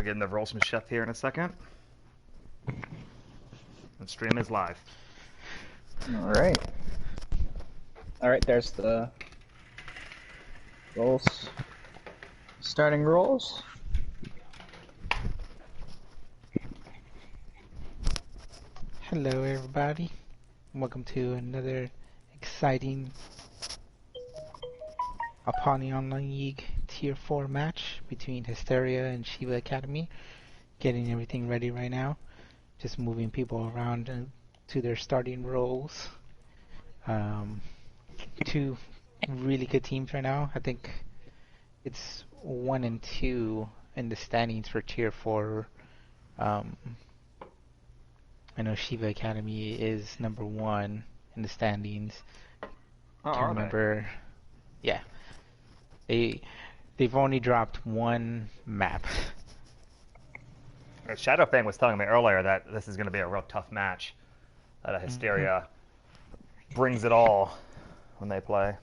getting the rolls from Chef here in a second. The stream is live. Alright. Alright, there's the rolls. Starting rolls. Hello everybody. Welcome to another exciting Apollyon League Tier 4 match between Hysteria and Shiva Academy. Getting everything ready right now. Just moving people around to their starting roles. Two really good teams right now. I think it's 1 and 2 in the standings for Tier 4. I know Shiva Academy is number 1 in the standings. Oh, Can't remember. Yeah. They've only dropped one map. Shadowfang was telling me earlier that this is going to be a real tough match. That Hysteria brings it all when they play.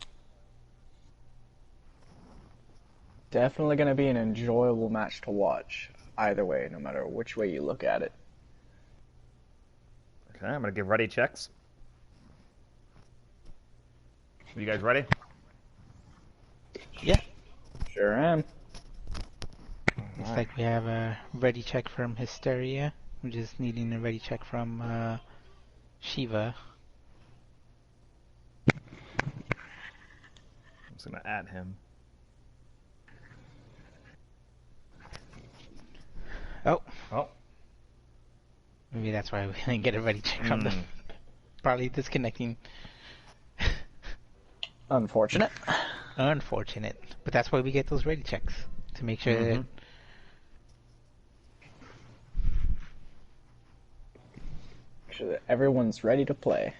Definitely going to be an enjoyable match to watch. Either way, no matter which way you look at it. Okay, I'm going to give ready checks. You guys ready? Yeah. Sure am. Looks like we have a ready check from Hysteria. We're just needing a ready check from Shiva. I'm just going to add him. Oh. Oh. Maybe that's why we didn't get a ready check from them. Probably disconnecting. Unfortunate. Unfortunate. But that's why we get those ready checks. To make sure that... Make sure that everyone's ready to play.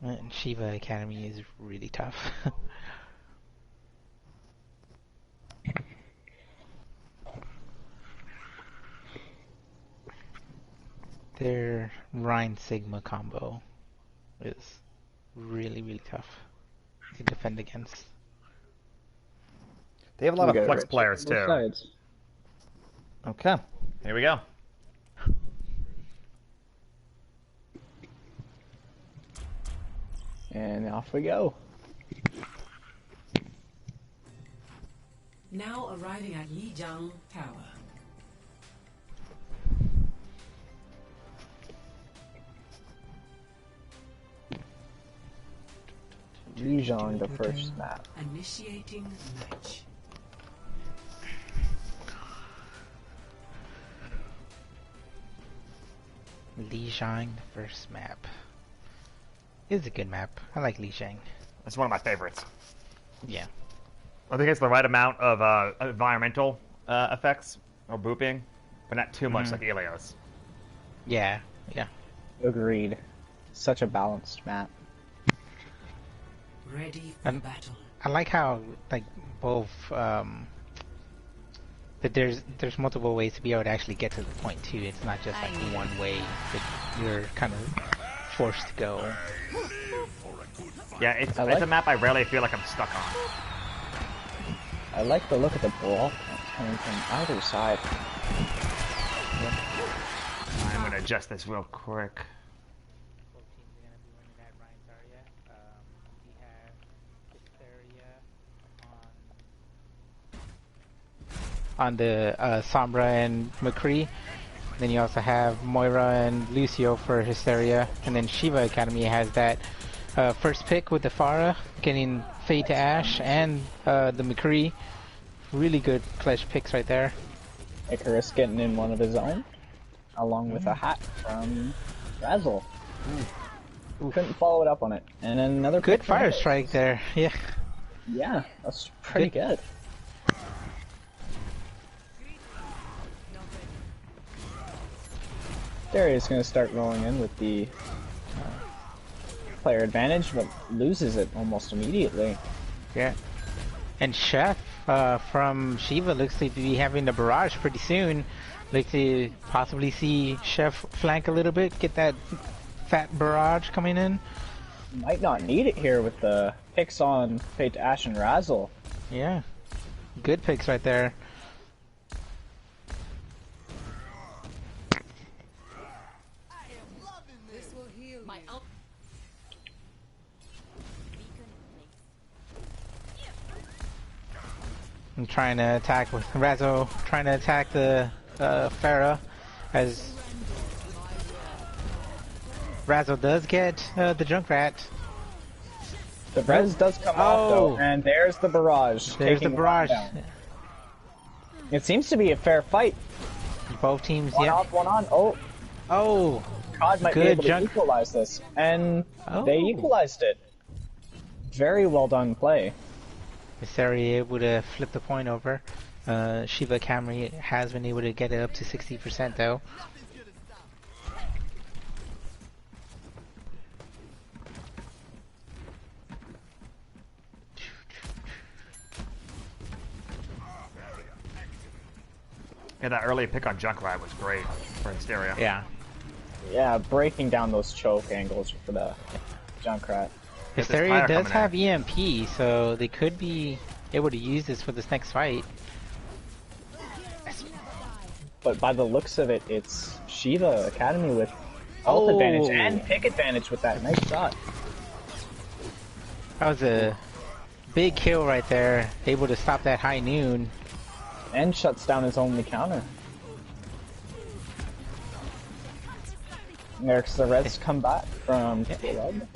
And Shiva Academy is really tough. Their Rhine Sigma combo is really, really tough to defend against. They have a lot of flex players too. Sides. Okay, here we go. And off we go. Now arriving at Lijiang Tower. Lijiang, the first map. Initiating match. Lijiang, the first map. It's a good map. I like Lijiang. It's one of my favorites. Yeah. I think it's the right amount of environmental effects or booping, but not too much like Ilios. Yeah, yeah. Agreed. Such a balanced map. Ready for battle. I like how like both that there's multiple ways to be able to actually get to the point too. It's not just like one way that you're kind of forced to go. Yeah, it's a map I rarely feel like I'm stuck on. I like the look at the brawl coming from either side. Yep. I'm gonna adjust this real quick. On the Sombra and McCree. Then you also have Moira and Lucio for Hysteria. And then Shiva Academy has that first pick with the Pharah, getting Fade to Ash and the McCree. Really good pledge picks right there. Icarus getting in one of his own, along with a hat from Razzle. Couldn't follow it up on it. And then another good fire strike there. Yeah. Yeah, that's pretty good. Darius is going to start rolling in with the player advantage, but loses it almost immediately. Yeah. And Chef from Shiva looks to be having the barrage pretty soon. Like to possibly see Chef flank a little bit, get that fat barrage coming in. Might not need it here with the picks on Fate, Ash, and Razzle. Yeah. Good picks right there. This will heal my I'm trying to attack with Razzo, trying to attack the Pharah, as Razzo does get the Junkrat. The res does come off though, and there's the barrage. There's the taking barrage. one down. It seems to be a fair fight. Both teams, One yeah. off, one on. Oh, Oh, COD might be good able to junk. equalize this, and they Oh. equalized it. Very well done play. Hysteria able to flip the point over. Shiva Camry has been able to get it up to 60% though. Yeah, that early pick on Junkrat was great for Hysteria. Yeah. Yeah, breaking down those choke angles for the Junkrat. this Hysteria fire does coming have EMP, so they could be able to use this for this next fight. But by the looks of it, it's Shiva Academy with ult advantage and pick advantage with that nice shot. That was a big kill right there. Able to stop that high noon. And shuts down his only counter. There's the res come back from Blood.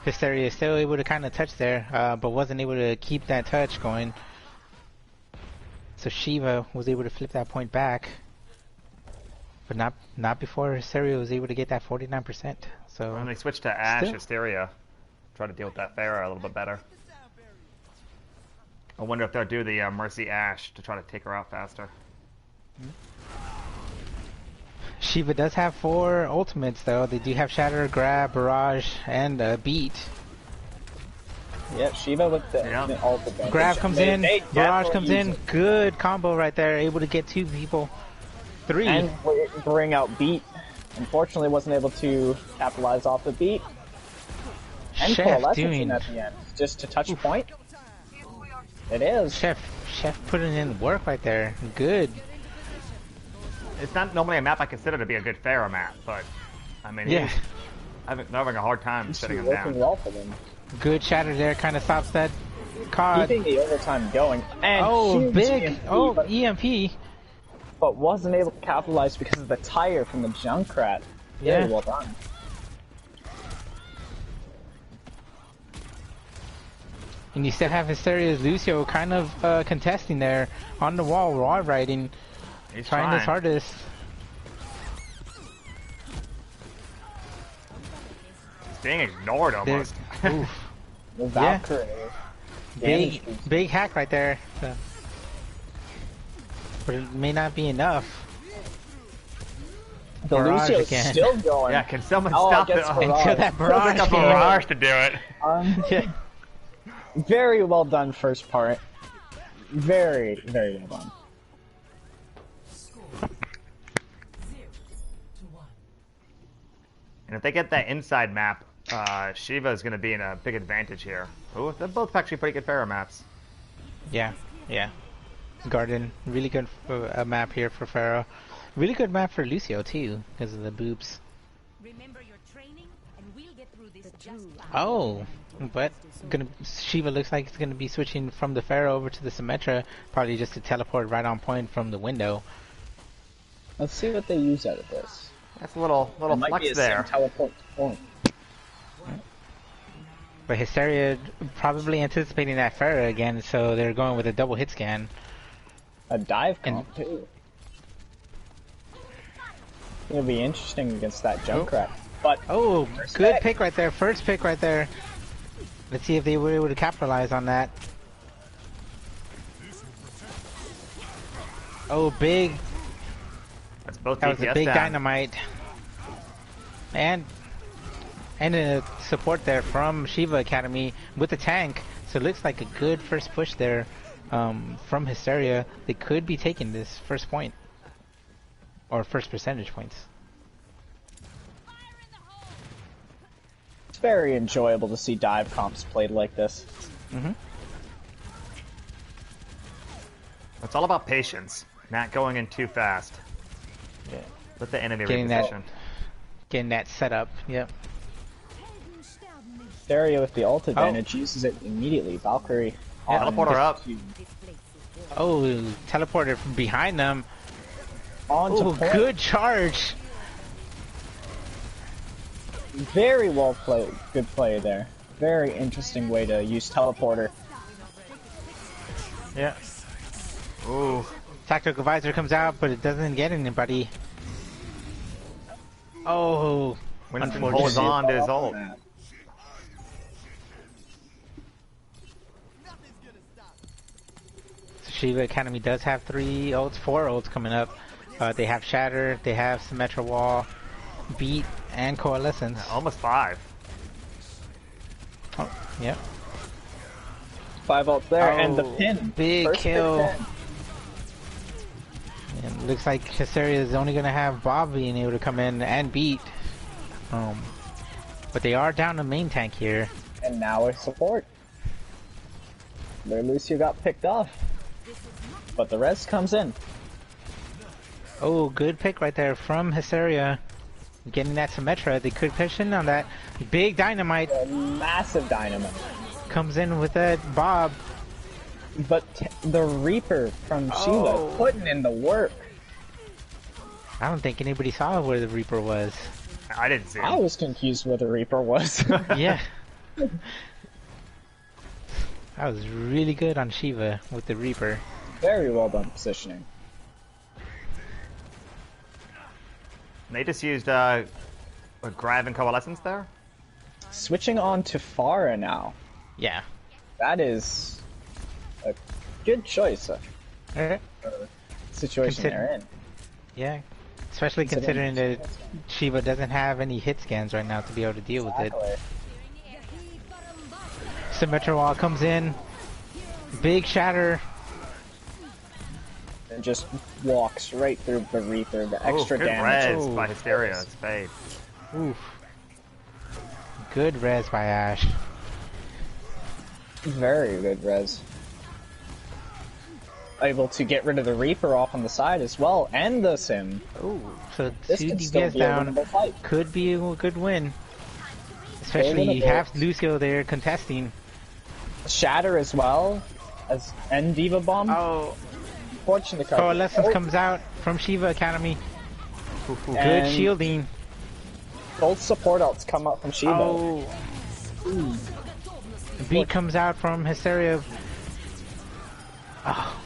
Hysteria is still able to kind of touch there, but wasn't able to keep that touch going. So Shiva was able to flip that point back, but not before Hysteria was able to get that 49%. So When they switched to Ash, Still. Hysteria, try to deal with that Pharah a little bit better. I wonder if they'll do the Mercy Ash to try to take her out faster. Shiva does have 4 ultimates though. They do have Shatter, Grab, Barrage, and Beat. Yep, Shiva with the Yeah. ult advantage. Grab comes They in, Barrage definitely comes use in. it. Good combo right there. Able to get 2 people. 3. And bring out Beat. Unfortunately, wasn't able to capitalize off the Beat. And Chef Coalescence doing. in at the end. Just to touch point. It is. Chef putting in work right there. Good. It's not normally a map I consider to be a good Pharah map, but I mean, Yeah. they're having a hard time sitting him Working down. well for them. Good shatter there. Kind of stops that COD. Keeping the overtime going. And Oh, huge big. EMP, Oh, but, EMP. but wasn't able to capitalize because of the tire from the Junkrat. Yeah. Very well done. And you still have Hysteria's Lucio kind of contesting there on the wall, wall riding, He's trying his hardest. He's being ignored almost. Oof. The Valkyrie. Damage Big hack right there. So. But it may not be enough. The Barrage Lucio's again. still going. Yeah, can someone Oh, stop it it? gets Kill barrage. that Barrage Pick up a came. barrage to do it. Yeah. Very well done first part. Very, very well done. score 0-1. And if they get that inside map, Shiva is going to be in a big advantage here. Ooh, they're both actually pretty good Pharah maps. Yeah, yeah. Garden, really good map here for Pharaoh. Really good map for Lucio too, because of the boobs. Remember your training, and we'll get through this just fine. Oh, but Shiva looks like it's gonna be switching from the Pharaoh over to the Symmetra, probably just to teleport right on point from the window. Let's see what they use out of this. That's a little It might be flex a sim there. teleport point. But Hysteria probably anticipating that Pharaoh again, so they're going with a double hit scan. A dive comp too. It'll be interesting against that Junkrat. But Oh, Respect. good pick right there, first pick right there. Let's see if they were able to capitalize on that. Oh, big. That's both That was a DPS big down. dynamite. And a support there from Shiva Academy with the tank. So it looks like a good first push there from Hysteria. They could be taking this first point. Or first percentage points. It's very enjoyable to see dive comps played like this. Mm-hmm. It's all about patience, not going in too fast. Yeah. Let the enemy Getting reposition. Getting that set up. Yep. Hysteria with the ult advantage uses it immediately. Valkyrie. Yeah, teleporter up. Oh, teleported from behind them. On to Oh, point. good charge. Very well played. Good play there. Very interesting way to use teleporter. Yeah. Ooh. Tactical visor comes out, but it doesn't get anybody. Oh, Winston unfortunate. holds on to his ult. Shiva Academy does have 4 ults coming up. They have Shatter, they have Symmetra Wall, Beat, and Coalescence. Almost 5. Oh, yep. 5 ults there, and the Oh, pin. big First kill. pin. And looks like Hysteria is only gonna have Bob being able to come in and beat. But they are down a main tank here. And now a support. Their Lucio got picked off. But the res comes in. Oh, good pick right there from Hysteria. Getting that Symmetra, they could push in on that. Big dynamite A massive dynamite. comes in with that Bob. But the Reaper from Shiva Oh. putting in the work. I don't think anybody saw where the Reaper was. I didn't see him. I was confused where the Reaper was. Yeah. That was really good on Shiva with the Reaper. Very well done positioning. They just used a Grav and Coalescence there? Switching on to Farah now. Yeah. That is a good choice. Situation they're in. Yeah. Especially considering that Shiva doesn't have any hit scans right now to be able to deal with it. Exactly. Symmetra Wall comes in. Big shatter. And just walks right through the Reaper. The extra Ooh, good damage. res Ooh. by Hysteria. It's fade. Oof. Good res by Ash. Very good res. Able to get rid of the Reaper off on the side as well, and the Sim. Ooh. So This 2 could still DPS be a down winnable fight. could be a good win. Especially you winnable. have Lucio there contesting. Shatter as well, and Diva Bomb. Oh. Fortunate card. Coalescence comes out from Shiva Academy. Good And shielding. both support ults come up from Shiva. Oh. Beat comes out from Hysteria. Oh.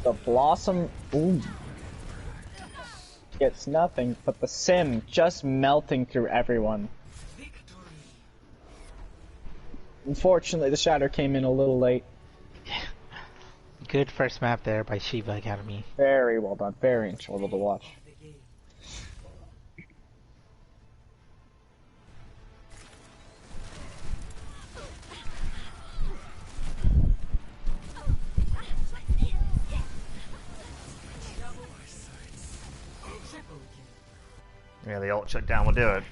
The Blossom, ooh, gets nothing, but the Sim just melting through everyone. Unfortunately, the Shatter came in a little late. Good first map there by Shiva Academy. Very well done. Very enjoyable to watch. Yeah, the ult shutdown will do it.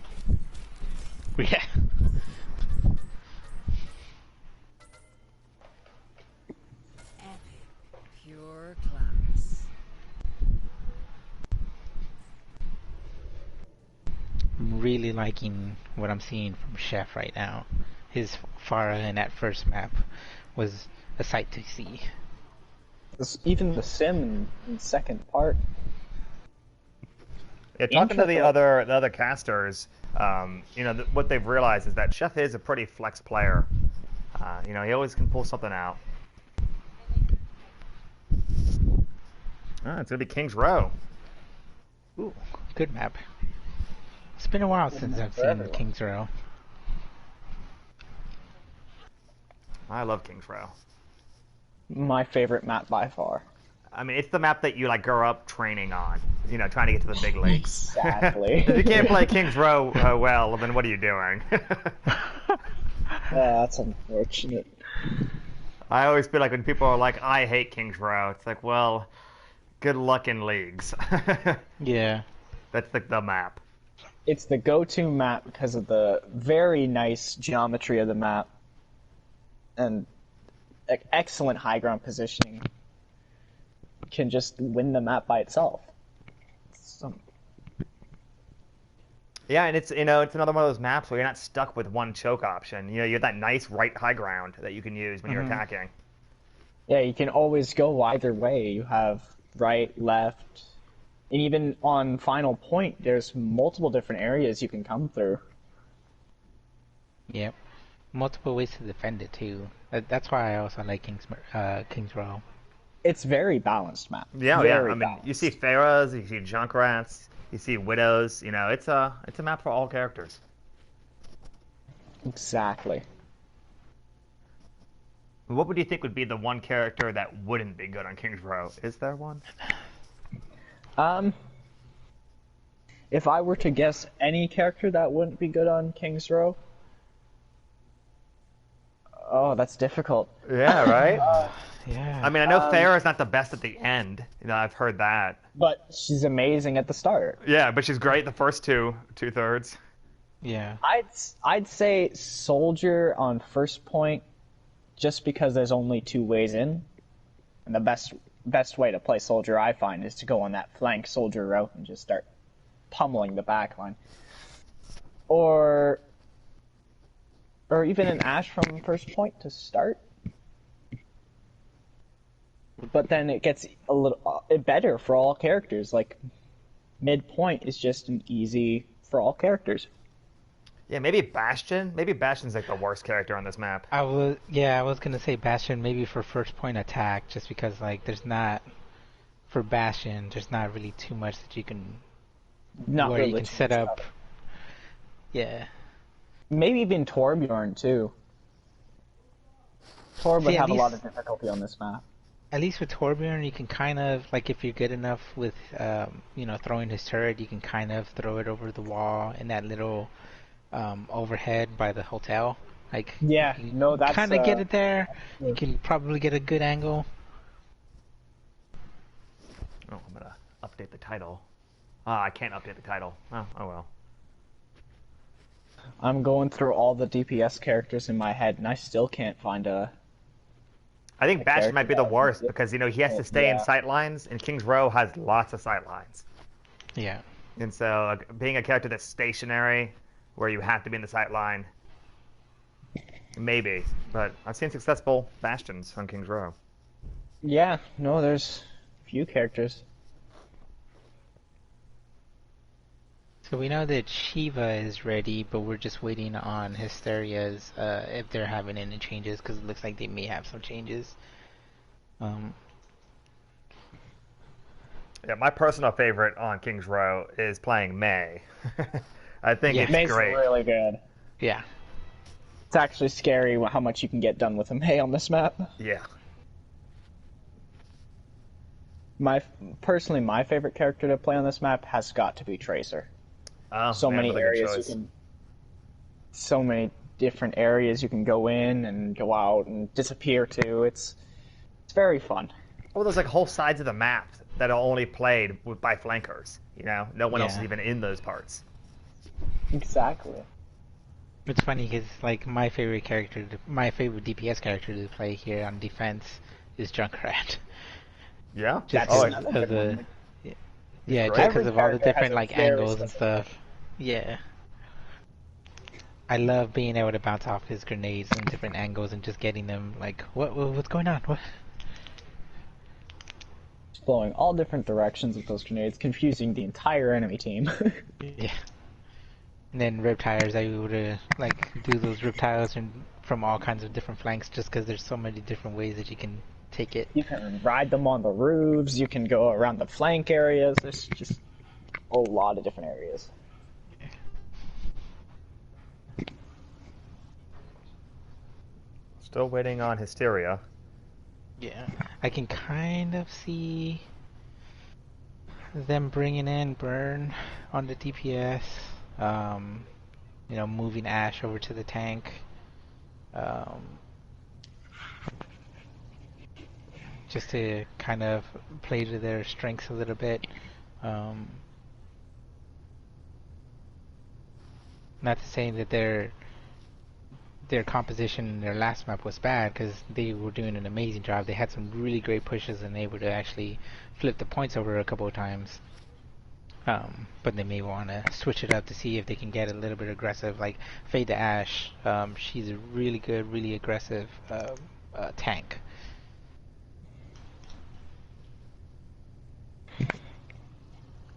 Yeah. Pure class. I'm really liking what I'm seeing from Chef right now. His Farah in that first map was a sight to see. Even the Sim in second part. Yeah, talking to the Integral. other casters, you know, what they've realized is that Chef is a pretty flex player. You know, he always can pull something out. It's gonna be King's Row. Ooh, good map. It's been a while since I've seen everyone. King's Row. I love King's Row. My favorite map by far. I mean, it's the map that you like grow up training on. You know, trying to get to the big leagues. Exactly. If you can't play King's Row well, then what are you doing? That's unfortunate. I always feel like when people are like, "I hate King's Row," it's like, well, good luck in leagues. Yeah. That's the map. it's the go-to map because of the very nice geometry of the map and excellent high ground positioning. Can just win the map by itself. So, Yeah, and it's it's another one of those maps where you're not stuck with one choke option. You have that nice right high ground that you can use when you're attacking. yeah, you can always go either way. You have right, left, and even on final point, there's multiple different areas you can come through. Yep. Multiple ways to defend it too. That's why I also like King's Row. It's very balanced map. Yeah, Very I mean, balanced. you see Pharaohs, you see Junkrats, you see Widows. It's a map for all characters. Exactly. What would you think would be the one character that wouldn't be good on King's Row? Is there one? If I were to guess any character that wouldn't be good on King's Row, oh, that's difficult. Yeah, right. Yeah. I mean, I know Farah's not the best at the end. I've heard that. But she's amazing at the start. Yeah, but she's great the first two-thirds. Yeah. I'd say Soldier on first point, just because there's only two ways in, and the best way to play Soldier I find is to go on that flank Soldier row and just start pummeling the back line, or even an Ashe from first point to start. But then it gets a little better for all characters. Like midpoint is just an easy for all characters. Yeah, maybe Bastion. Maybe Bastion's like the worst character on this map. I was gonna say Bastion maybe for first point attack, just because like there's not really too much that you can where you can set up. Yeah. Maybe even Torbjorn too. Torb would have a lot of difficulty on this map. At least with Torbjorn, you can kind of, like, if you're good enough with, throwing his turret, you can kind of throw it over the wall in that little overhead by the hotel. Like, yeah, no, that's kind of get it there. You can probably get a good angle. Oh, I'm gonna update the title. I can't update the title. Oh well. I'm going through all the DPS characters in my head, and I still can't find I think Bastion might be the worst because he has to stay in sight lines, and King's Row has lots of sight lines. Yeah. And so being a character that's stationary, where you have to be in the sight line, maybe. But I've seen successful Bastions on King's Row. Yeah, no, there's a few characters. So we know that Shiva is ready, but we're just waiting on Hysteria's, if they're having any changes, because it looks like they may have some changes. Yeah, my personal favorite on King's Row is playing Mei. I think it's May's great. really good. Yeah. It's actually scary how much you can get done with a Mei on this map. Yeah. Personally, my favorite character to play on this map has got to be Tracer. Oh, So man, many really good areas choice. so many different areas you can go in and go out and disappear to. It's very fun. Oh, there's like whole sides of the map that are only played by flankers. No one else is even in those parts. Exactly. It's funny because like my favorite DPS character to play here on defense is Junkrat. Yeah. Just That's because another of the one. yeah, great. just Every because of all the character has different a like very angles and specific- stuff. Yeah. I love being able to bounce off his grenades in different angles and just getting them like, what's going on? What? Blowing all different directions with those grenades, confusing the entire enemy team. Yeah. And then reptiles, I would like do those reptiles from all kinds of different flanks, just because there's so many different ways that you can take it. You can ride them on the roofs, you can go around the flank areas, there's just a lot of different areas. Still waiting on Hysteria. Yeah, I can kind of see them bringing in Burn on the DPS. Moving Ashe over to the tank. Just to kind of play to their strengths a little bit. Not to say that their composition in their last map was bad, because they were doing an amazing job. They had some really great pushes and they were able to actually flip the points over a couple of times. But they may want to switch it up to see if they can get a little bit aggressive, like Fade to Ash. She's a really good, really aggressive tank.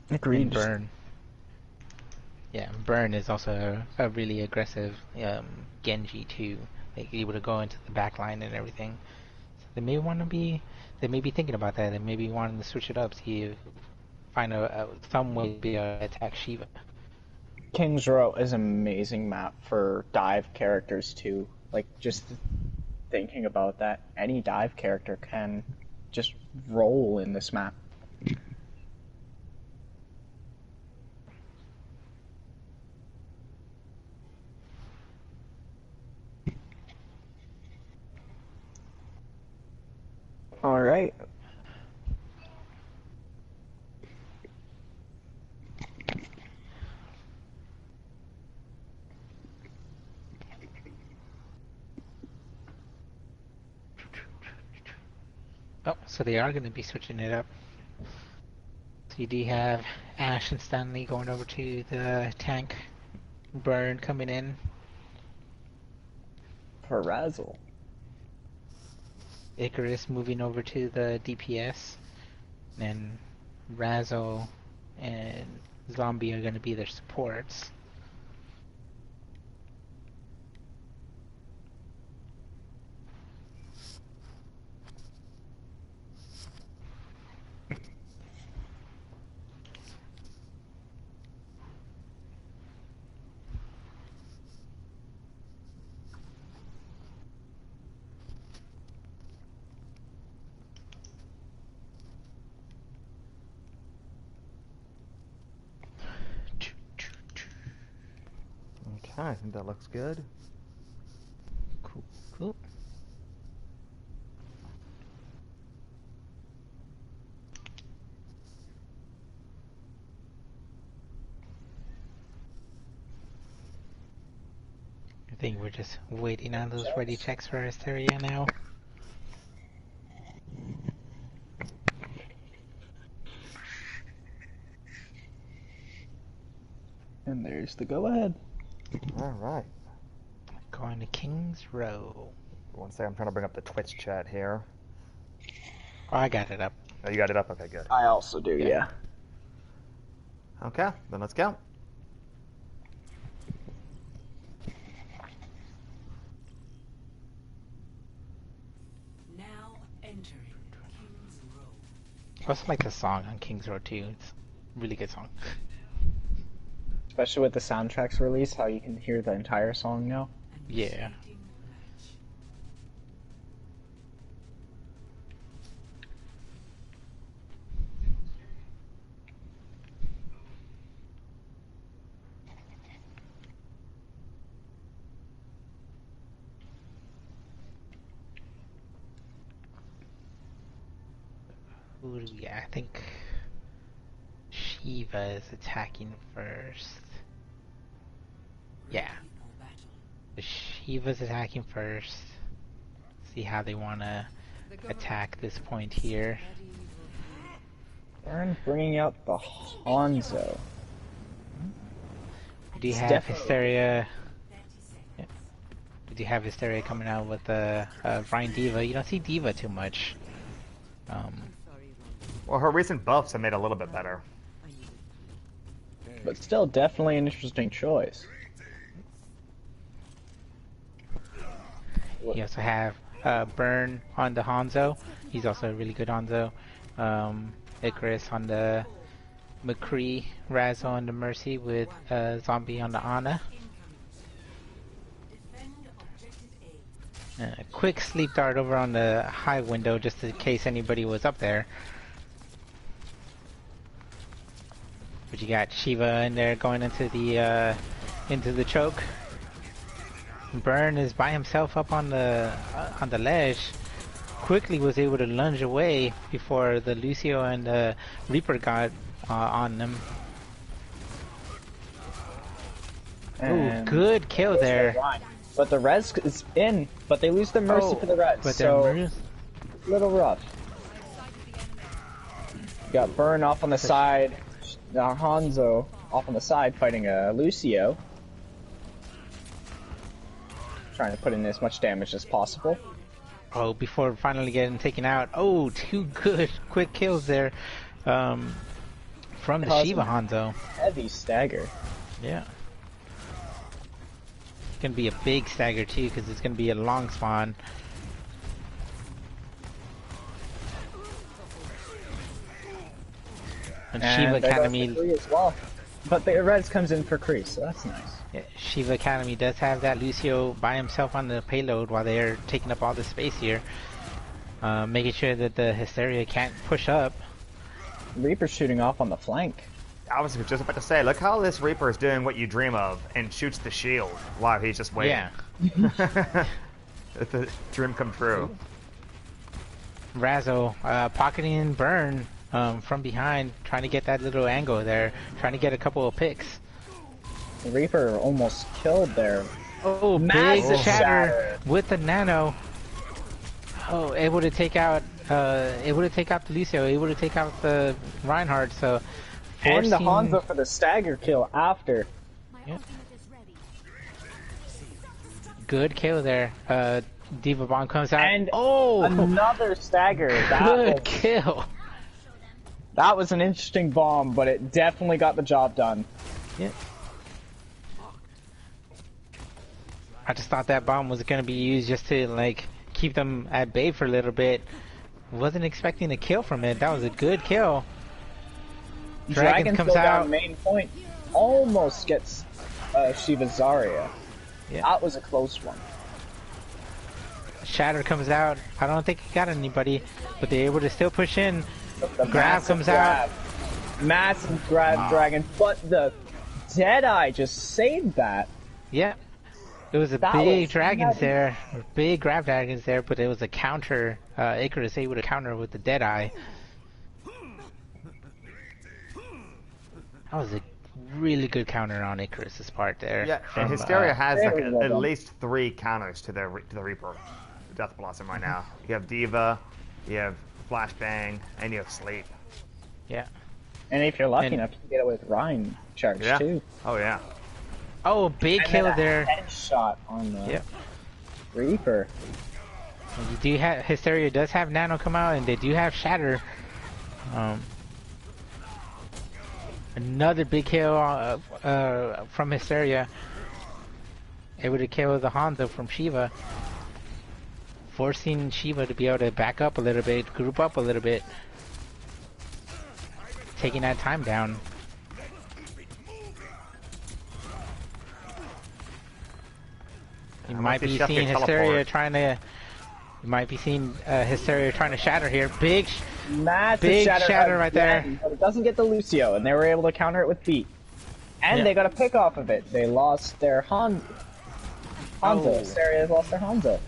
Agreed. And Burn. Yeah, Burn is also a really aggressive Genji too. Like able to go into the back line and everything. So they may be thinking about that. They may be wanting to switch it up, see if find some way to be attack Shiva. King's Row is an amazing map for dive characters too. Like just thinking about that, any dive character can just roll in this map. All right. Oh, so they are going to be switching it up. So you do have Ash and Stanley going over to the tank. Burn coming in. For Razzle. Icarus moving over to the DPS. And Razzle and Zombie are going to be their supports. Okay, I think that looks good. Cool, cool. I think we're just waiting on those ready checks for Hysteria now. And there's the go ahead. All right. Going to King's Row. One second, I'm trying to bring up the Twitch chat here. Oh, I got it up. Oh, you got it up? Okay, good. I also do, yeah. Okay, then let's go. Now entering King's Row. I also like the song on King's Row too. It's a really good song. Especially with the soundtrack's release, how you can hear the entire song now. Yeah. Who do we? I think Shiva is attacking first. Yeah. Shiva's attacking first. See how they want to attack this point here. Aaron bringing out the Hanzo. Do you have Definitely. Hysteria? Yeah. Do you have Hysteria coming out with the Ryan Diva? You don't see Diva too much. Well, her recent buffs have made it a little bit better. But still, definitely an interesting choice. You also have Burn on the Hanzo. He's also a really good Hanzo. Icarus on the McCree. Razzo on the Mercy with Zombie on the Ana. Quick sleep dart over on the high window just in case anybody was up there. But you got Shiva in there going into the choke. Burn is by himself up on the ledge. Quickly was able to lunge away before the Lucio and the Reaper got on them. Ooh, And good kill there. but the res is in, but they lose the mercy for the res, But so they're a little rough. Got Burn off on the side, Hanzo off on the side fighting Lucio. Trying to put in as much damage as possible. Oh, before finally getting taken out. Oh, two good quick kills there from the Causing Shiva Hanzo. Heavy stagger. Yeah. It's going to be a big stagger too because it's going to be a long spawn. And Shiva Academy as well. But the res comes in for Kree, so that's nice. Yeah, Shiva Academy does have that Lucio by himself on the payload while they're taking up all the space here. Making sure that the Hysteria can't push up. Reaper shooting off on the flank. I was just about to say, look how this Reaper is doing what you dream of and shoots the shield while he's just waiting. Yeah. It's a dream come true. Razzo pocketing Burn from behind, trying to get that little angle there, trying to get a couple of picks. The Reaper almost killed there. Oh, Massive big shatter shatter. with the nano. Oh, able to take out the Lucio, able to take out the Reinhardt, so And the forcing- Hanzo for the stagger kill after. Yeah. Good kill there. Diva Bomb comes out. And oh, another stagger. good kill. That was an interesting bomb, but it definitely got the job done. Yeah. I just thought that bomb was gonna be used just to like keep them at bay for a little bit. Wasn't expecting a kill from it. That was a good kill. Dragon comes go out. down main point. Almost gets Shiva Zarya. Yeah. That was a close one. Shatter comes out. I don't think he got anybody, but they're able to still push in. The Grab massive comes grab. out. Massive grab Dragon, but the Deadeye just saved that. Yeah. It was a That big was dragons nuts. there, big grab dragons there, but it was a counter. Icarus able to counter with the Deadeye. That was a really good counter on Icarus's part there. Yeah, from, and Hysteria has like very well at done. least 3 counters to the Reaper, Death Blossom right now. You have Diva, you have Flashbang, and you have Sleep. Yeah. And if you're lucky And- enough, you can get it with Rhine charge Yeah. too. Oh yeah. Oh, big And kill then a there. headshot on the Yep. Reaper. And you do have Hysteria does have Nano come out, and they do have Shatter. Another big kill from Hysteria. Able to kill the Hanzo from Shiva. Forcing Shiva to be able to back up a little bit, group up a little bit. Taking that time down. You might be Chef seeing get Hysteria teleport. trying to. You might be seeing Hysteria trying to shatter here. Big. Massive Big shatter, shatter right there. again, but it doesn't get the Lucio, and they were able to counter it with beat. And Yeah. they got a pick off of it. They lost their Hanzo. Oh. Hysteria lost their Hanzo.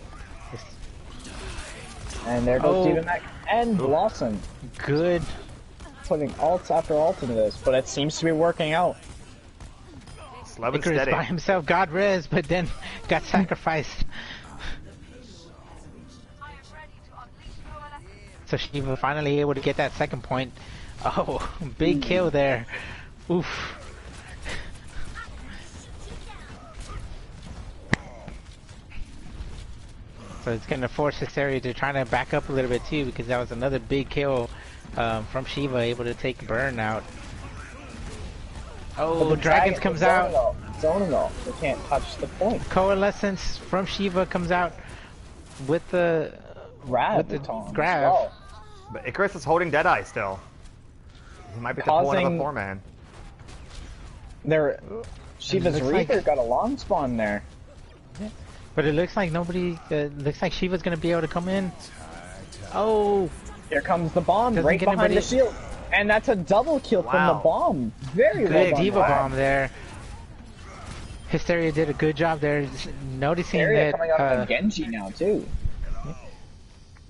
And there goes Oh. Diva Mech and Blossom, Good. putting ult after ult into this, but it seems to be working out. Slow and Icarus steady. by himself got res, but then got sacrificed. So Shiva finally able to get that second point. Oh, big kill there. Oof. So it's going to force Hysteria to try to back up a little bit too, because that was another big kill from Shiva, able to take Burn out. But Oh, the Dragons comes out. Zoning all. They can't touch the point. Coalescence from Shiva comes out with the Grab with the Tom as grab. well. But Icarus is holding Deadeye still. He might be the point of Causing- a 4-man. Shiva's looks like- Reaper got a long spawn there. But it looks like nobody. Looks like Shiva's gonna be able to come in. Oh, Here comes the bomb Doesn't right get behind anybody- the shield. And that's a double kill from the Wow. bomb. Very well good done. Diva Wow. bomb there. Hysteria did a good job there, noticing Area that. coming out of a Genji now too.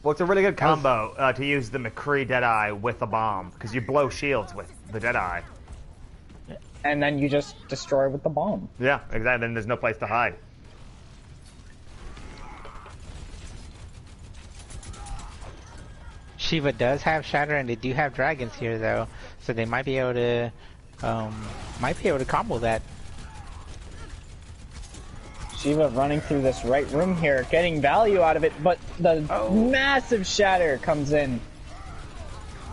Well, it's a really good combo to use the McCree Deadeye with the bomb, because you blow shields with the Deadeye. And then you just destroy with the bomb. Yeah, exactly. Then there's no place to hide. Shiva does have Shatter, and they do have dragons here, though, so they might be able to combo that. Shiva running through this right room here, getting value out of it, but the massive Shatter comes in.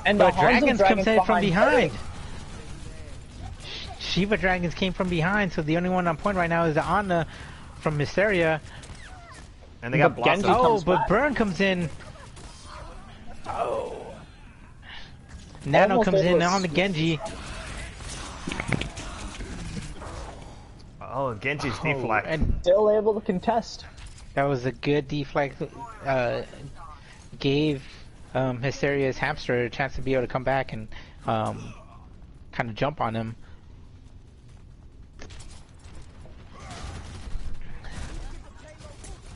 And the But Dragons comes in from behind. Her. Shiva Dragons came from behind, so the only one on point right now is the Anna from Hysteria. And they got Genji Blossom. comes But back. Burn comes in. Oh. Nano Almost comes in able to on the Genji. Oh, Genji's deflect. And Still able to contest. that was a good deflect. Gave Hysteria's hamster a chance to be able to come back and kind of jump on him.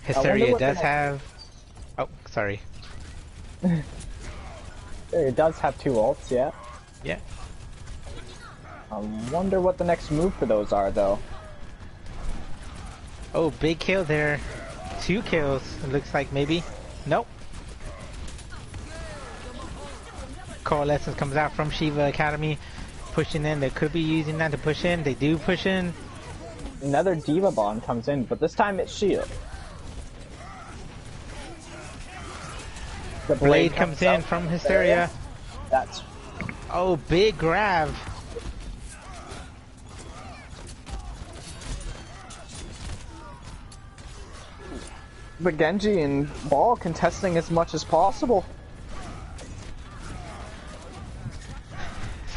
Hysteria what does the- have... Oh, sorry. It does have 2 ults, yeah. Yeah. I wonder what the next move for those are, though. Oh, big kill there. 2 kills, it looks like, maybe. Nope. Coalescence comes out from Shiva Academy, pushing in. They could be using that to push in. They do push in. Another Diva Bond comes in, but this time it's Shield. The Blade comes in out. from Hysteria. That's Oh, big grab. but Genji and Ball contesting as much as possible.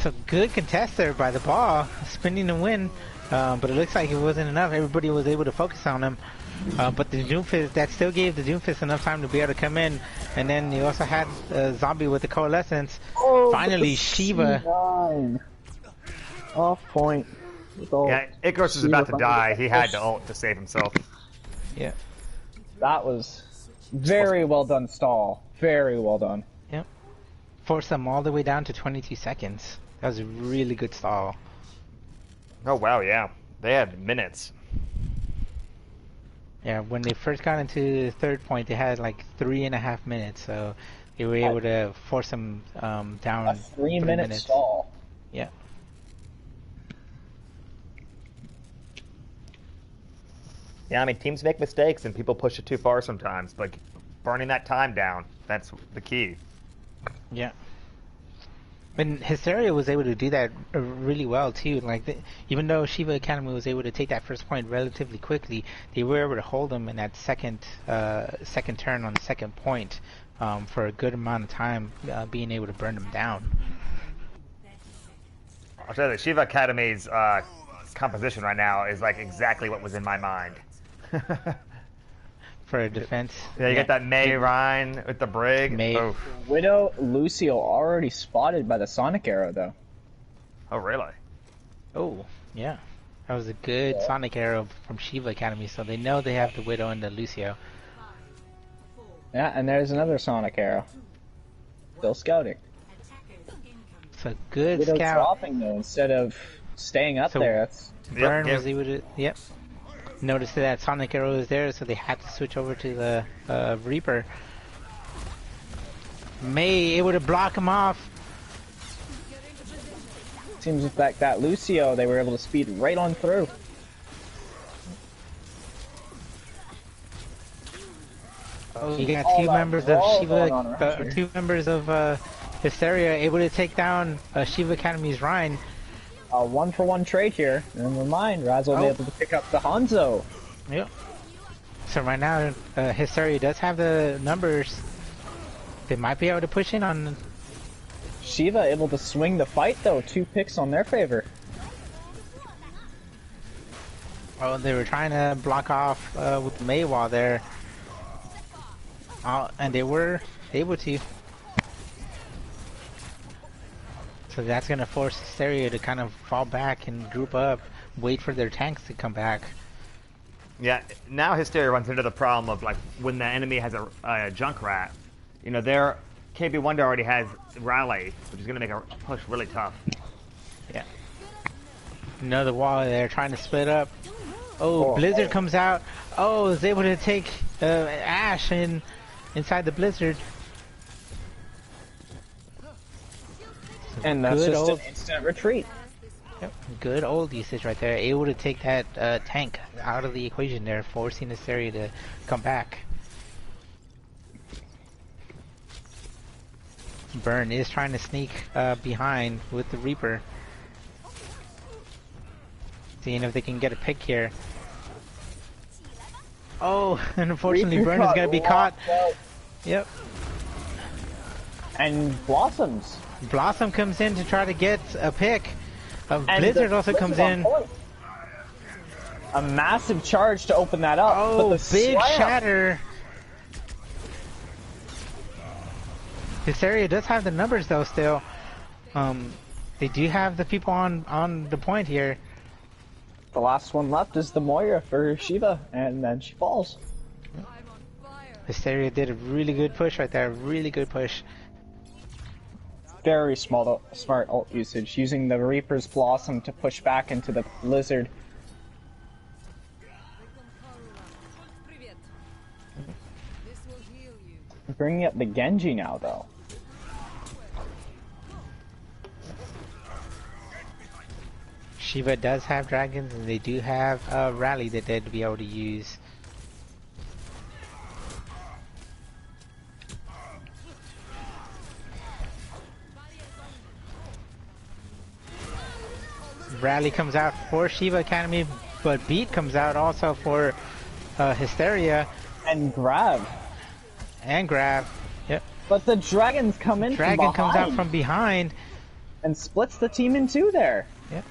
So good contest there by the ball, spinning the win. But it looks like it wasn't enough. Everybody was able to focus on him. But the Doomfist, that still gave the Doomfist enough time to be able to come in. And then you also had Zombie with the Coalescence. Finally, Shiva. C9. Off point. Yeah, Icarus was about to die. He had to ult to save himself. Yeah. That was very well done stall. Very well done. Yep. Forced them all the way down to 22 seconds. That was a really good stall. Oh, wow, yeah. They had minutes. Yeah, when they first got into the third point, they had like 3.5 minutes, so they were able to force them down. A 3-minute minutes. stall. Yeah. Yeah, I mean, teams make mistakes and people push it too far sometimes, but burning that time down, that's the key. Yeah. And Hysteria was able to do that really well too. Like, even though Shiva Academy was able to take that first point relatively quickly, they were able to hold them in that second turn on the second point for a good amount of time, being able to burn them down. I'll tell you, the Shiva Academy's composition right now is like exactly what was in my mind. For a defense. Yeah, you got that Mei Ryan with the Brig. Mei. Oh. Widow Lucio already spotted by the Sonic Arrow, though. Oh, really? Oh, yeah. That was a good Sonic Arrow from Shiva Academy, so they know they have the Widow and the Lucio. Yeah, and there's another Sonic Arrow. Still scouting. So good Widow scout. dropping, though, instead of staying up So- there. That's Burn Yep, was able to, noticed that Sonic Arrow was there, so they had to switch over to the Reaper. Mei able to block him off. seems like that Lucio, they were able to speed right on through. Oh, you got all two that members of brawl Shiva, going on around here. 2 members of Hysteria able to take down Shiva Academy's Rhine. A 1-for-1 trade here. Never mind, Raz will be Oh. able to pick up the Hanzo. Yep. So right now, Hysteria does have the numbers. They might be able to push in on. Shiva able to swing the fight, though. 2 picks on their favor. Oh, they were trying to block off with the Mei wall there. And they were able to. So that's going to force Hysteria to kind of fall back and group up, wait for their tanks to come back. Yeah, now Hysteria runs into the problem of, like, when the enemy has a Junkrat, you know, their KB Wonder already has Rally, which is going to make a push really tough. Yeah. Another wall there, trying to split up. Oh, Blizzard comes out. Oh, is able to take Ashe inside the Blizzard. And that's Good just old- an instant retreat. Yep, good old usage right there. Able to take that tank out of the equation there, forcing Hysteria to come back. Burn is trying to sneak behind with the Reaper. Seeing if they can get a pick here. Oh, and unfortunately Reaper Burn is going to be caught. out. Yep. And Blossoms. Blossom comes in to try to get a pick. And Blizzard the also comes Blizzard on in. point. A massive charge to open that up. Oh, but the big slam- shatter. Hysteria does have the numbers though still. They do have the people on the point here. The last one left is the Moira for Shiva, and then she falls. Hysteria did a really good push right there. Really good push. Very smart ult usage, using the Reaper's Blossom to push back into the Blizzard. Bringing up the Genji now, though. Shiva does have dragons, and they do have rally that they'd be able to use. Rally comes out for Shiva Academy, but Beat comes out also for Hysteria And grab. and Grab. Yep. But the Dragons come in Dragon from comes out behind from behind. and splits the team in two there. Yep.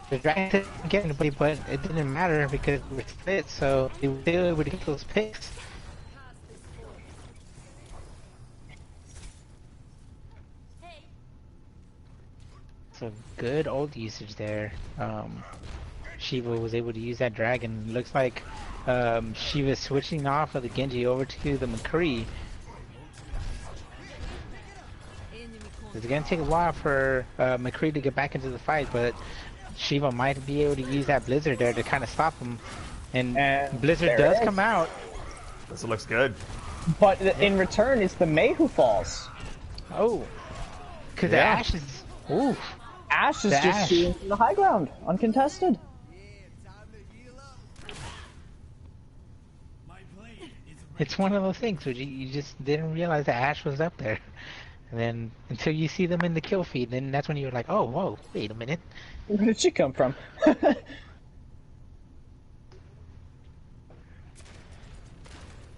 The Dragon didn't get anybody, but it didn't matter because we were split, so they were still able to get those picks. So good old usage there. Shiva was able to use that dragon. Looks like Shiva's switching off of the Genji over to the McCree. It's gonna take a while for McCree to get back into the fight, but Shiva might be able to use that Blizzard there to kind of stop him. And Blizzard there does it is. come out. This looks good. But in return, it's the Mei who falls. Oh, because Yeah. the Ashe is. Ooh. Ashe is The just Ashe. shooting from the high ground, uncontested. It's one of those things where you just didn't realize that Ashe was up there. And then until you see them in the kill feed, then that's when you're like, oh, whoa, wait a minute. Where did she come from?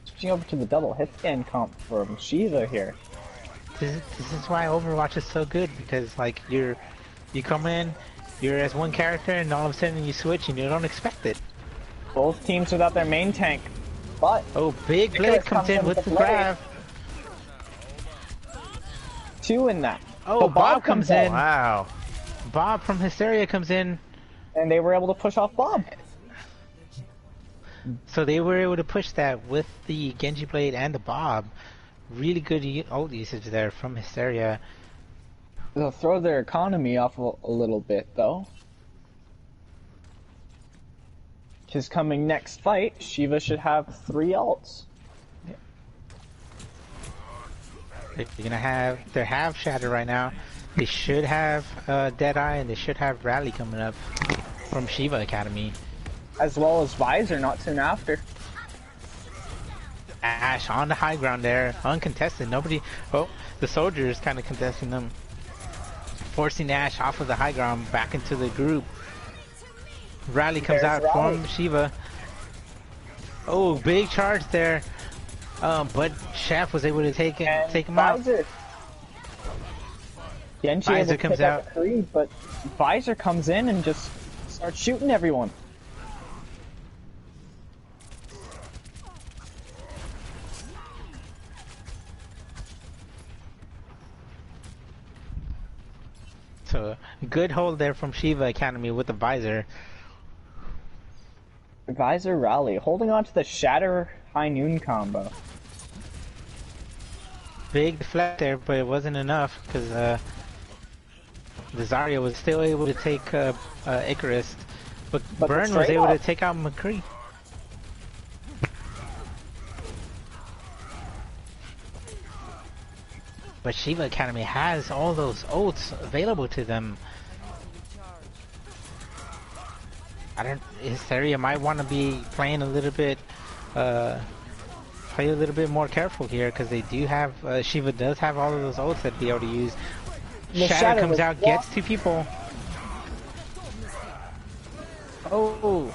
Switching over to the double hit scan comp from Shiva here. This is why Overwatch is so good, because like you come in, you're as one character, and all of a sudden you switch and you don't expect it. Both teams without their main tank. But Oh, Big Blade comes in with the grab. two in that. Oh, But Bob comes in. Wow. Bob from Hysteria comes in, And they were able to push off Bob. so they were able to push that with the Genji Blade and the Bob. Really good ult usage there from Hysteria. They'll throw their economy off a little bit, though. Because coming next fight, Shiva should have 3 ults. They're gonna have their half shatter right now. They should have Deadeye, and they should have Rally coming up from Shiva Academy. As well as Visor not soon after. Ashe on the high ground there, uncontested. Nobody. Oh, the soldier is kind of contesting them, forcing Ashe off of the high ground back into the group. Rally comes There's out Rally. from Shiva. Oh, big charge there. But Chef was able to take him out. Visor. Genji Visor able to comes pick up out. a 3, but Visor comes in and just starts shooting everyone. So good hold there from Shiva Academy with the Visor. Visor Rally, holding on to the Shatter High Noon combo. Big deflect there, but it wasn't enough because The Zarya was still able to take Icarus, but But the Burn was able to trade-off- take out McCree. But Shiva Academy has all those ults available to them. Hysteria might want to be playing a little bit, play a little bit more careful here because they do have, Shiva does have all of those ults that be able to use. The Shatter comes was out, gets two people. Oh,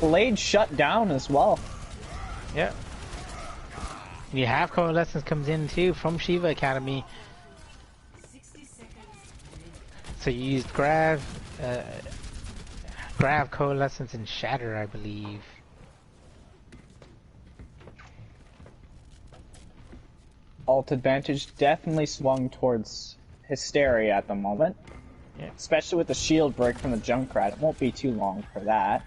Blade shut down as well. Yep. You have Coalescence comes in too from Shiva Academy. 60 seconds. So you used Grav, Coalescence, and Shatter, I believe. Alt advantage definitely swung towards Hysteria at the moment. Yeah. Especially with the shield break from the Junkrat. It won't be too long for that.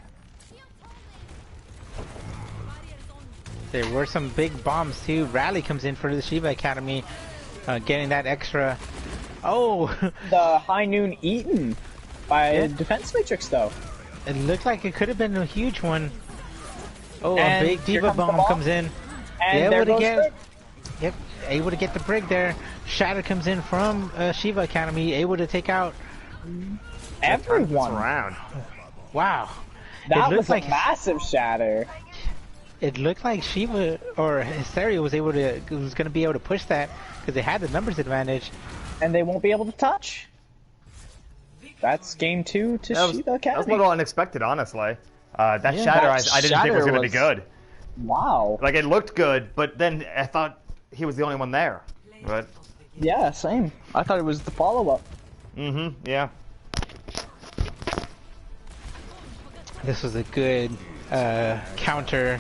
There were some big bombs too. Rally comes in for the Shiva Academy, getting that extra. Oh, The High Noon eaten by Yeah. Defense Matrix though. it looked like it could have been a huge one. Oh, And a big here Diva comes the bomb bomb. comes in. And Yeah, there would've goes get- Brig. Yep, able to get the brig there. Shatter comes in from Shiva Academy, able to take out. It's Everyone. around. Wow, That looked was like- a massive shatter. it looked like Shiva or Hysteria was going to be able to push that because they had the numbers advantage. And they won't be able to touch. That's game 2 to That was, Shiva that was a Academy. little unexpected, honestly. That Yeah, Shatter, that I didn't think was Shatter going to be was- good. Wow. Like, it looked good, but then I thought he was the only one there. But, Yeah, same. I thought it was the follow-up. yeah. This was a good counter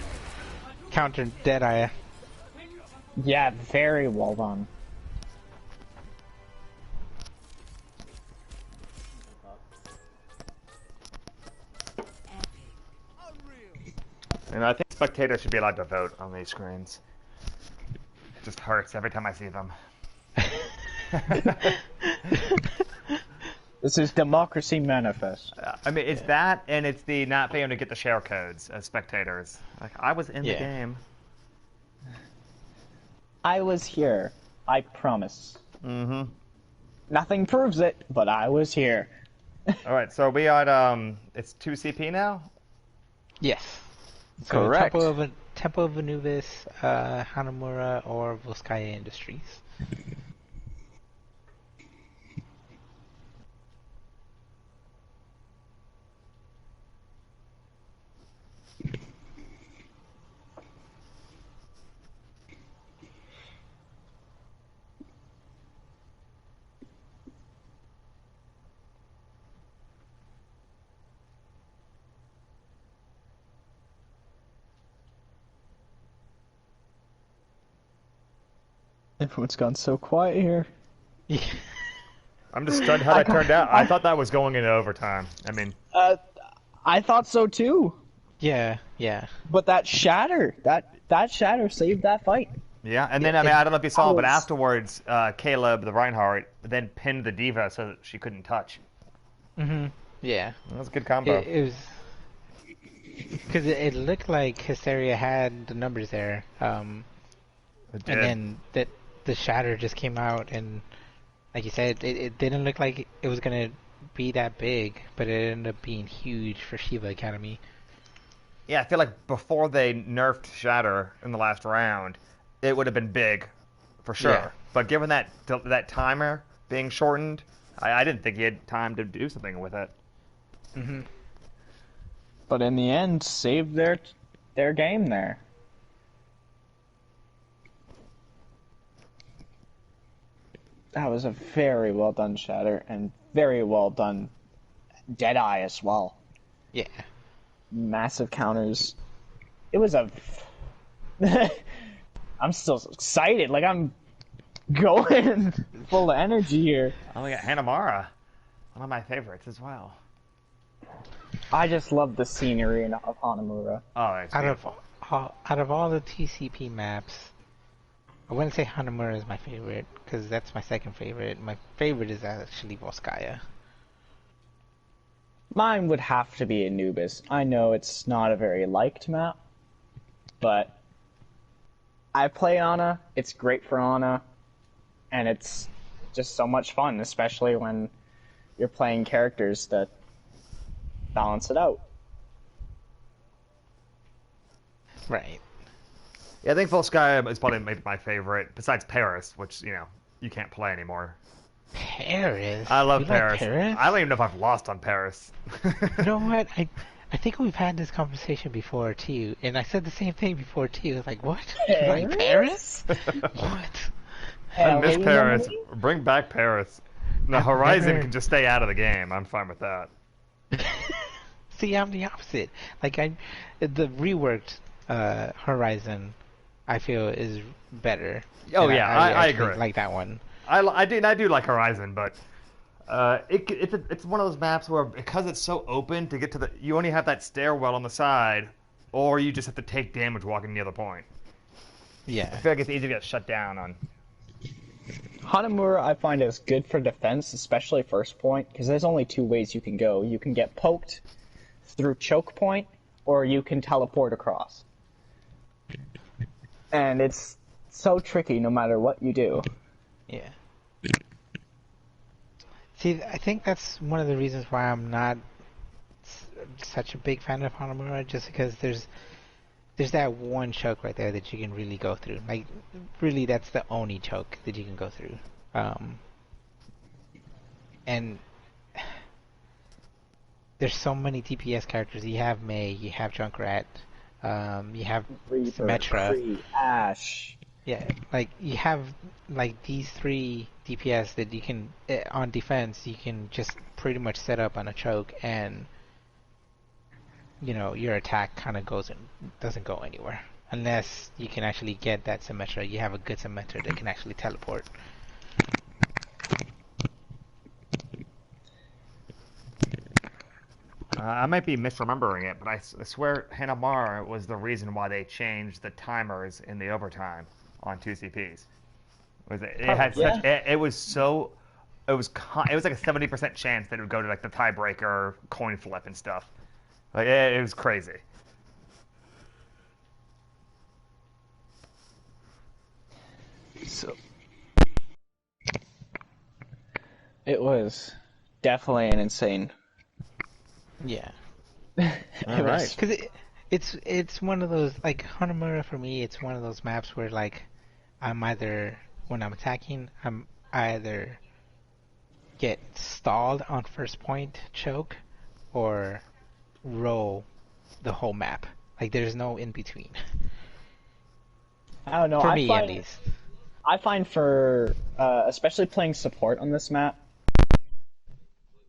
Deadeye. Yeah, very well done. And I think spectators should be allowed to vote on these screens. It just hurts every time I see them. This is democracy manifest. I mean, it's that, and it's the not being able to get the share codes as spectators. Like, I was in the Yeah. game. I was here. I promise. Mm-hmm. Nothing proves it, but I was here. All right, so we are it's 2 CP now. Yes. So Correct. Temple of Anubis, Hanamura, or Volskaya Industries. Everyone's gone so quiet here. I'm just stunned how that turned out. I thought that was going into overtime. I mean, I thought so too. Yeah. But that shatter, that shatter saved that fight. yeah. And then, I mean, I don't know if you saw, but was- afterwards, Caleb, the Reinhardt, then pinned the Diva so that she couldn't touch. Yeah. That was a good combo. It was because it looked like Hysteria had the numbers there, It and did. then the shatter just came out, and like you said, it didn't look like it was gonna be that big, but it ended up being huge for Shiva Academy. Yeah, I feel like before they nerfed Shatter in the last round, it would have been big, for sure. Yeah. But given that timer being shortened, I didn't think he had time to do something with it. But in the end, saved their game there. That was a very well done shatter and very well done Deadeye as well. Yeah. Massive counters. It was a. I'm still excited. Like I'm going full of energy here. Oh, we got Hanamara, one of my favorites as well. I just love the scenery of Hanamura. Oh, it's Out beautiful. of all the TCP maps, I wouldn't say Hanamura is my favorite because that's my second favorite. My favorite is actually Volskaya. Mine would have to be Anubis. I know it's not a very liked map, but I play Ana. It's great for Ana, and it's just so much fun, especially when you're playing characters that balance it out. Right. Yeah, I think Full Sky is probably my favorite, besides Paris, which, you know, you can't play anymore. Paris. I love You like Paris. Paris? I don't even know if I've lost on Paris. You know what? I think we've had this conversation before too, and I said the same thing before too. It's like, what? You like Paris? What? I miss Hell, Paris. Emily? Bring back Paris. The I've Horizon never- can just stay out of the game. I'm fine with that. See, I'm the opposite. Like the reworked Horizon, I feel is better. Oh, And yeah, I actually agree. like that one. I do like Horizon, but it's one of those maps where because it's so open to get to the, you only have that stairwell on the side, or you just have to take damage walking to the other point. I Yeah. feel like it's easy to get shut down on. Hanamura I find is good for defense, especially first point, because there's only two ways you can go. You can get poked through choke point, or you can teleport across. And it's so tricky no matter what you do. Yeah. See, I think that's one of the reasons why I'm not such a big fan of Hanamura, just because there's that one choke right there that you can really go through. Like, really, that's the only choke that you can go through. And there's so many DPS characters. You have Mei, you have Junkrat, you have Reaper, Symmetra. Kree, Ash. Yeah, like you have like these three DPS that you can on defense you can just pretty much set up on a choke and you know your attack kind of doesn't go anywhere unless you can actually get that Symmetra. You have a good Symmetra that can actually teleport. I might be misremembering it, but I swear Hanamura was the reason why they changed the timers in the overtime on 2CPs. It had yeah. such it was so it was like a 70% chance that it would go to like the tiebreaker coin flip and stuff. Like it was crazy. So it was definitely an insane. Yeah, It All was- right. because it's one of those like Hanamura for me. It's one of those maps where like I'm either when I'm attacking I either get stalled on first point choke or roll the whole map. Like there's no in between. I don't know. For I me find, at least. I find for especially playing support on this map,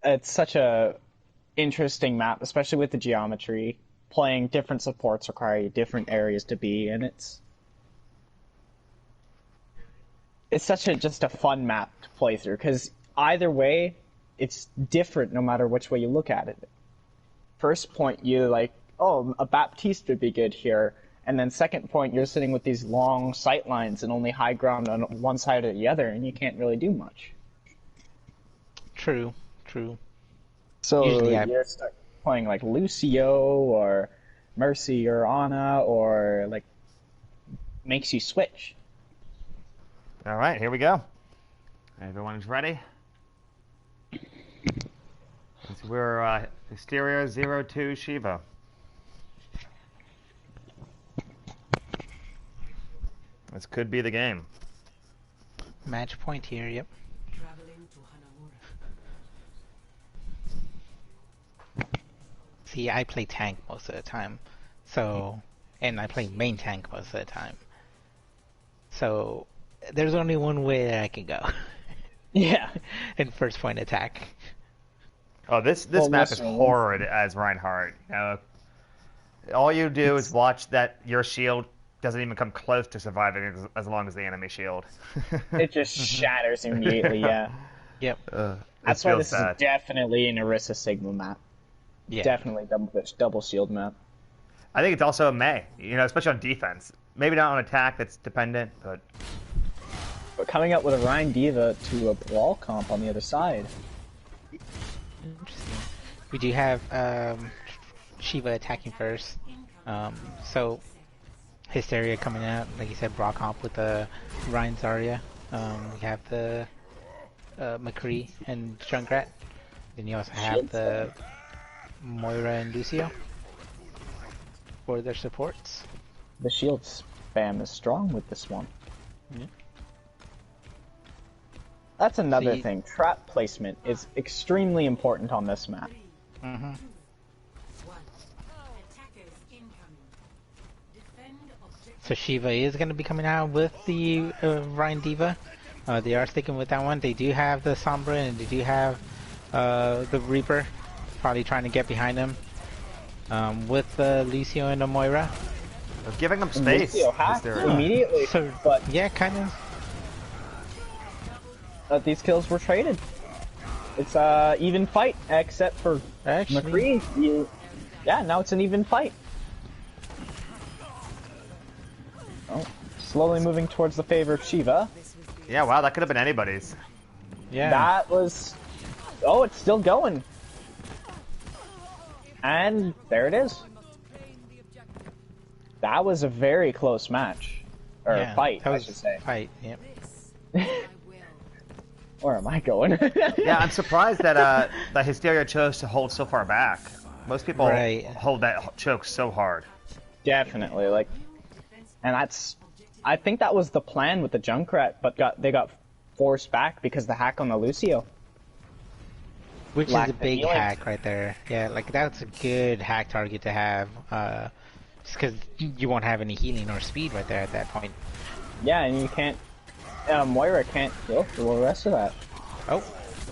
it's such a interesting map, especially with the geometry. Playing different supports require different areas to be, and it's such just a fun map to play through because either way, it's different no matter which way you look at it. First point, you like, oh, a Baptiste would be good here, and then second point, you're sitting with these long sight lines and only high ground on one side or the other, and you can't really do much. True. So Usually you're stuck playing like Lucio or Mercy or Ana or like makes you switch. All right, here we go. Everyone's ready. We're Hysteria 02 Shiva. This could be the game. Match point here. Yep. Traveling to Hanamura. See, I play tank most of the time, so and I play main tank most of the time. So there's only one way that I can go. Yeah. In first point attack. Oh, this Well, map is listen. horrid as Reinhardt. All you do is watch that your shield doesn't even come close to surviving as long as the enemy shield. It just shatters immediately, yeah. Yep. That's why feels this sad. is definitely an Orisa Sigma map. Yeah. Definitely double shield map. I think it's also a Mei, especially on defense. Maybe not on attack, that's dependent, but But coming up with a Rhine Diva to a Brawl comp on the other side. Interesting. we do have Shiva attacking first. So Hysteria coming out, like you said, Brock Homp with the Ryan Zarya. We have the McCree and Junkrat. Then you also have Shields. the Moira and Lucio for their supports. The shield spam is strong with this one. Yeah. That's another See- thing. Trap placement is extremely important on this map. Mm-hmm. One. Attackers incoming. Defend objective. So Shiva is going to be coming out with the Ryan Diva. They are sticking with that one. They do have the Sombra and they do have the Reaper, probably trying to get behind him with the Lucio and the Moira. They're giving them space. Lucio hacked Hysteria. immediately, So but yeah, kind of. these kills were traded. It's even fight, except for Actually, McCree. Yeah, now it's an even fight. Oh, slowly moving towards the favor of Shiva. Yeah, wow, that could have been anybody's. yeah. That was... Oh, it's still going. And there it is. That was a very close match. Or Yeah, fight, that I was should say. Fight. Yep. Where am I going? Yeah, I'm surprised that that Hysteria chose to hold so far back. Most people Right. hold that choke so hard. Definitely, like... And that's... I think that was the plan with the Junkrat, but they got forced back because the hack on the Lucio. Which Lack is a the big healing. hack right there. Yeah, like that's a good hack target to have. Just because you won't have any healing or speed right there at that point. Yeah, and you can't... Moira can't kill for the rest of that. Oh,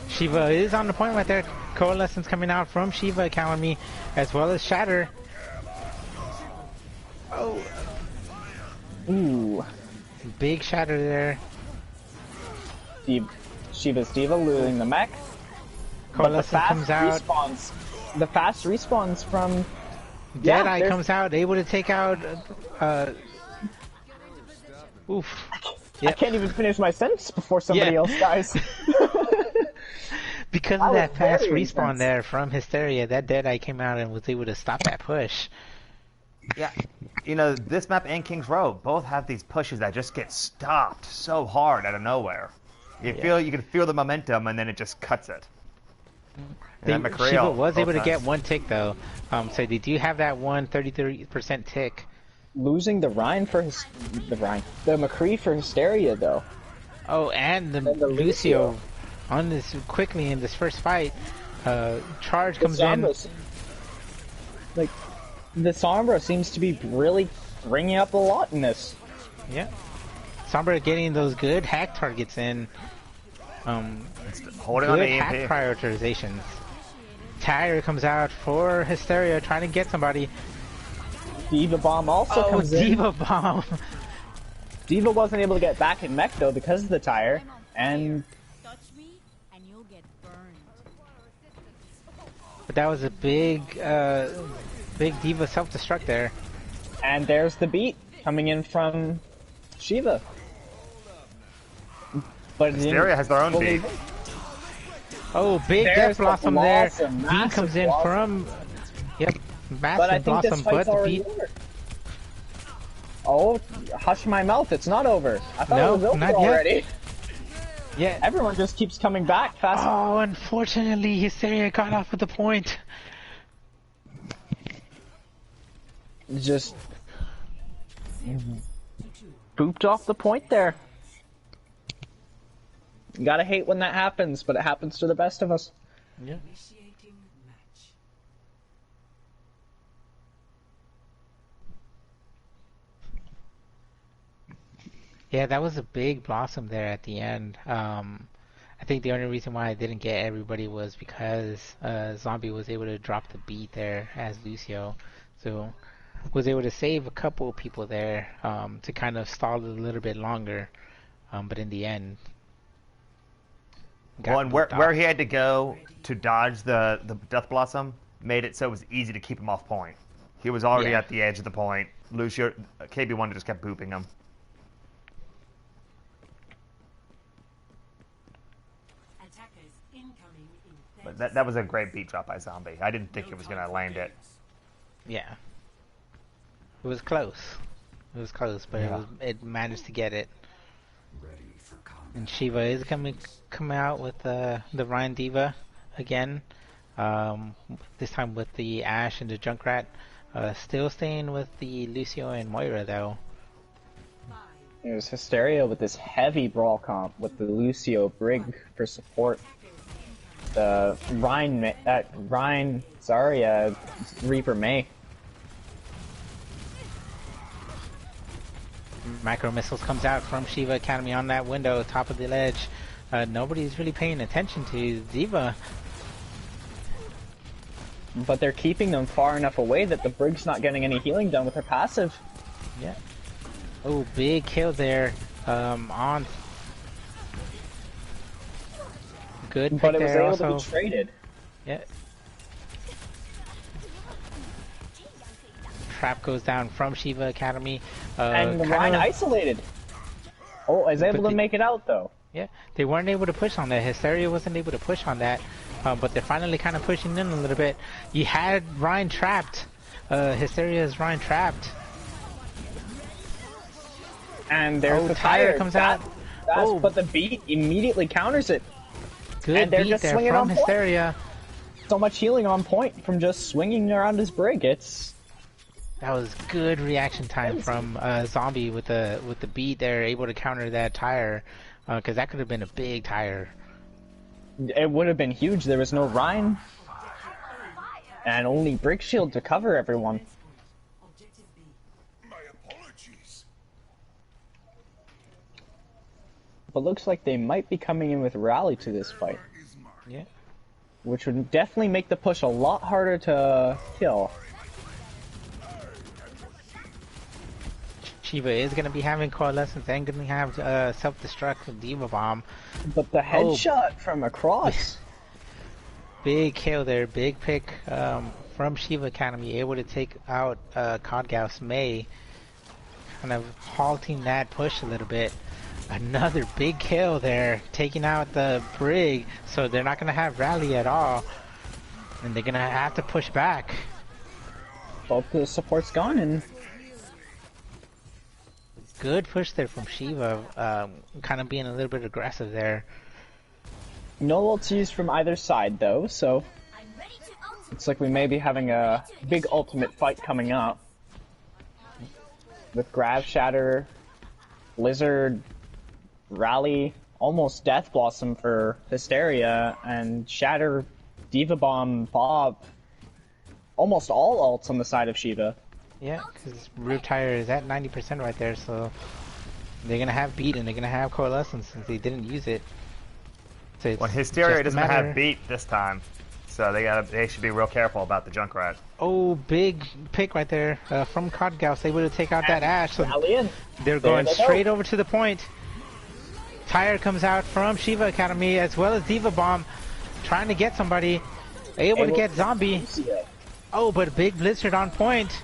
Shiva is on the point right there. Coalescence coming out from Shiva Academy, as well as Shatter. Oh, Ooh. big Shatter there. Shiva's Diva losing the mech. But the Coalescence fast comes out. respawns. The fast respawns from... Deadeye there's- comes out, able to take out. Oof. I Yep. can't even finish my sentence before somebody Yeah. else dies. Because That of that was fast very respawn intense. there from Hysteria, that Deadeye came out and was able to stop that push. Yeah, you know, this map and King's Row both have these pushes that just get stopped so hard out of nowhere. You can feel the momentum, and then it just cuts it. And then McCree Shiva all- was both able to get times. one tick though, so they do have that one 33% tick. Losing the Rhine for his... The McCree for Hysteria, though. Oh, and the And the Lucio Lucio. on this quickly in this first fight. Charge The comes in. Sombra like, the Sombra seems to be really bringing up a lot in this. Yeah, Sombra getting those good hack targets in. Holding on to Good hack EMP. prioritizations. Tyre comes out for Hysteria, trying to get somebody. Diva Bomb also Oh, comes in. Diva Bomb! Diva wasn't able to get back in mech, though, because of the tire. And Touch me and you'll get burned. But that was a big Diva self-destruct there. there's the beat coming in from Shiva. But it didn't Hysteria has their own fully- beat. Oh, big There's Death the Blossom there. Blossom, Beat massive comes in Blossom. from... Yep, But massive I think Blossom, this but fight's the already beat... over. Oh, hush my mouth, it's not over. I thought No, it was over not yet. already. Yeah. Everyone just keeps coming back fast. Oh, unfortunately, Hysteria got off with the point. Just booped off the point there. You gotta hate when that happens, but it happens to the best of us. Yeah. Initiating match. Yeah, that was a big Blossom there at the end. I think the only reason why I didn't get everybody was because Zombie was able to drop the beat there as Lucio. So was able to save a couple of people there to kind of stall it a little bit longer. But in the end... got Well, and booped where off. he had to go to dodge the Death Blossom made it so it was easy to keep him off point. He was already Yeah. at the edge of the point. Lucio, KB1 just kept booping him. Attackers incoming in But that was a great beat drop by Zombie. I didn't think it was going to land it. Yeah. It was close. It was close, but it managed to get it. And Shiva is coming out with the Ryan Diva again. This time with the Ashe and the Junkrat. Still staying with the Lucio and Moira though. It was Hysteria with this heavy brawl comp with the Lucio Brig for support. The Ryan Zarya Reaper May. Micro missiles comes out from Shiva Academy on that window, top of the ledge. Nobody's really paying attention to Diva. But they're keeping them far enough away that the Brig's not getting any healing done with her passive. Yeah. Oh, big kill there. On. Good pick But it was there able also. to be traded. Yeah. Trap goes down from Shiva Academy. And the Ryan isolated. Oh, I was able to make it out though. Yeah, they weren't able to push on that. Hysteria wasn't able to push on that. But they're finally kind of pushing in a little bit. You had Ryan trapped. Hysteria's Ryan trapped. And there's the tire comes out. But the beat immediately counters it. Good and they're beat just there swinging from on point. Hysteria. So much healing on point from just swinging around his Brig. That was good reaction time from Zombie with the beat there, able to counter that tire, because that could have been a big tire. It would have been huge. There was no Rhine, and only Brig Shield to cover everyone. Objective B. My apologies. But looks like they might be coming in with Rally to this fight, Yeah. which would definitely make the push a lot harder to kill. Shiva is going to be having coalescence and going to have self-destruct with Diva Bomb. But the headshot from across. Big kill there, big pick from Shiva Academy, able to take out Codgaus May, kind of halting that push a little bit. Another big kill there, taking out the Brig, so they're not going to have rally at all, and they're going to have to push back. Both the support's gone, and Good push there from Shiva, kind of being a little bit aggressive there. no ultis from either side though, so looks like we may be having a big ultimate fight coming up. With Grav Shatter, Blizzard, Rally, almost Death Blossom for Hysteria, and Shatter, Diva Bomb, Bob. Almost all ults on the side of Shiva. Yeah, because Root Tire is at 90% right there, so they're going to have beat and they're going to have coalescence since they didn't use it. So Well, Hysteria doesn't have beat this time, so they should be real careful about the Junkrat. Oh, big pick right there from Codgaus, able to take out that Ashe. So Rally in. they're going straight over to the point. Tire comes out from Shiva Academy as well as Diva Bomb, trying to get somebody. Able to get Zombie. Oh, but a big Blizzard on point.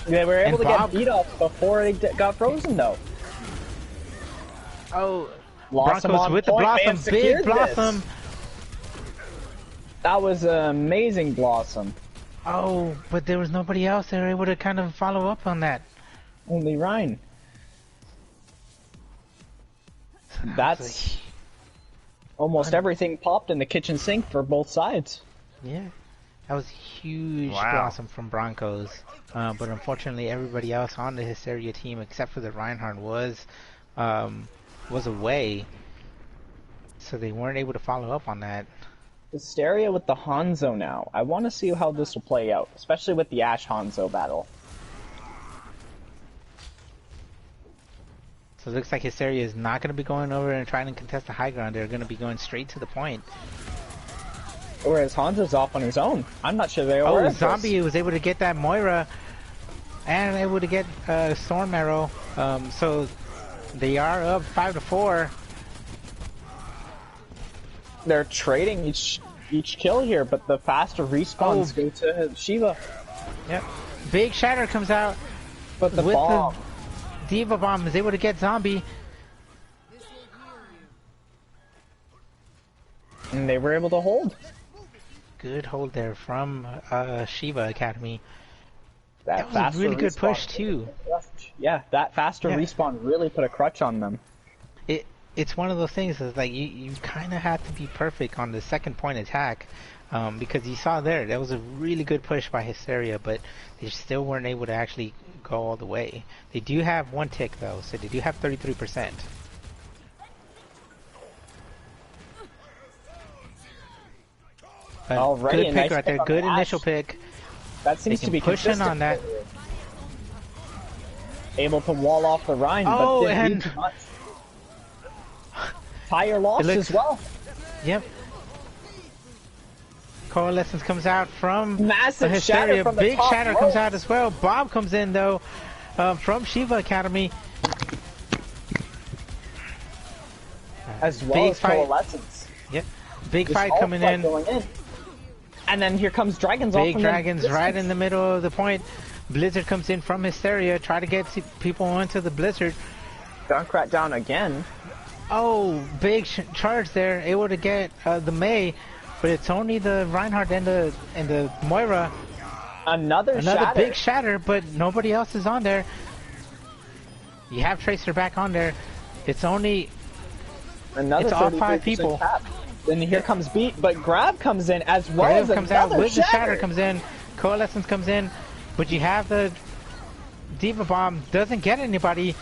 They were able And to Bob- get beat off before they got frozen though. Oh, Blossom Broncos on with the point, Blossom, man, big secured this. Blossom. That was an amazing Blossom. Oh, but there was nobody else. They were able to kind of follow up on that. Only Rhine. That's almost everything popped in the kitchen sink for both sides. Yeah, that was huge Wow. Blossom from Broncos. But unfortunately, everybody else on the Hysteria team, except for the Reinhardt, was away. So they weren't able to follow up on that. Hysteria with the Hanzo now. I want to see how this will play out, especially with the Ashe Hanzo battle. So it looks like Hysteria is not going to be going over and trying to contest the high ground. They're going to be going straight to the point. Whereas Hanzo's off on his own. I'm not sure they are. Oh, Zombie was able to get that Moira and able to get Storm Arrow. So they are up 5-4. They're trading each kill here, but the faster respawns go to Shiva. Yep. Big Shatter comes out. But the with bomb. the Diva Bomb is able to get Zombie. And they were able to hold. Good hold there from Shiva Academy. That That was a really good respawn push really too. put a crutch. Yeah, that faster Yeah. respawn really put a crutch on them. It's one of those things that's like you kind of have to be perfect on the second point attack, because you saw there that was a really good push by Hysteria, but they still weren't able to actually go all the way. They do have one tick though, so they do have 33%. Alrighty, Good a pick nice right pick there. on Good the initial Ashe. pick. That seems They to can be push in consistent. on that. Able to wall off the Rhine, Oh, but didn't and- do too much. Tire lost looks- as well. Yep. Coalescence comes out from Massive Hysteria. shatter from the Big top shatter comes row. out as well. Bob comes in though, from Shiva Academy. As well Big as fight. Coalescence. Yep. Big This fight alt coming fight in. going in. And then here comes Dragons off Big from the Dragons right in distance. the middle of the point. Blizzard comes in from Hysteria. Try to get people into the Blizzard. Junkrat down again. Oh, big charge there. Able to get the May. But it's only the Reinhardt and the Moira. Another Another shatter. big shatter, but nobody else is on there. You have Tracer back on there. It's only Another it's all 33% five people. cap. Then here comes Beat, but Grab comes in as well Grave as comes out another with the shatter comes in. Coalescence comes in, but you have the Diva Bomb. Doesn't get anybody.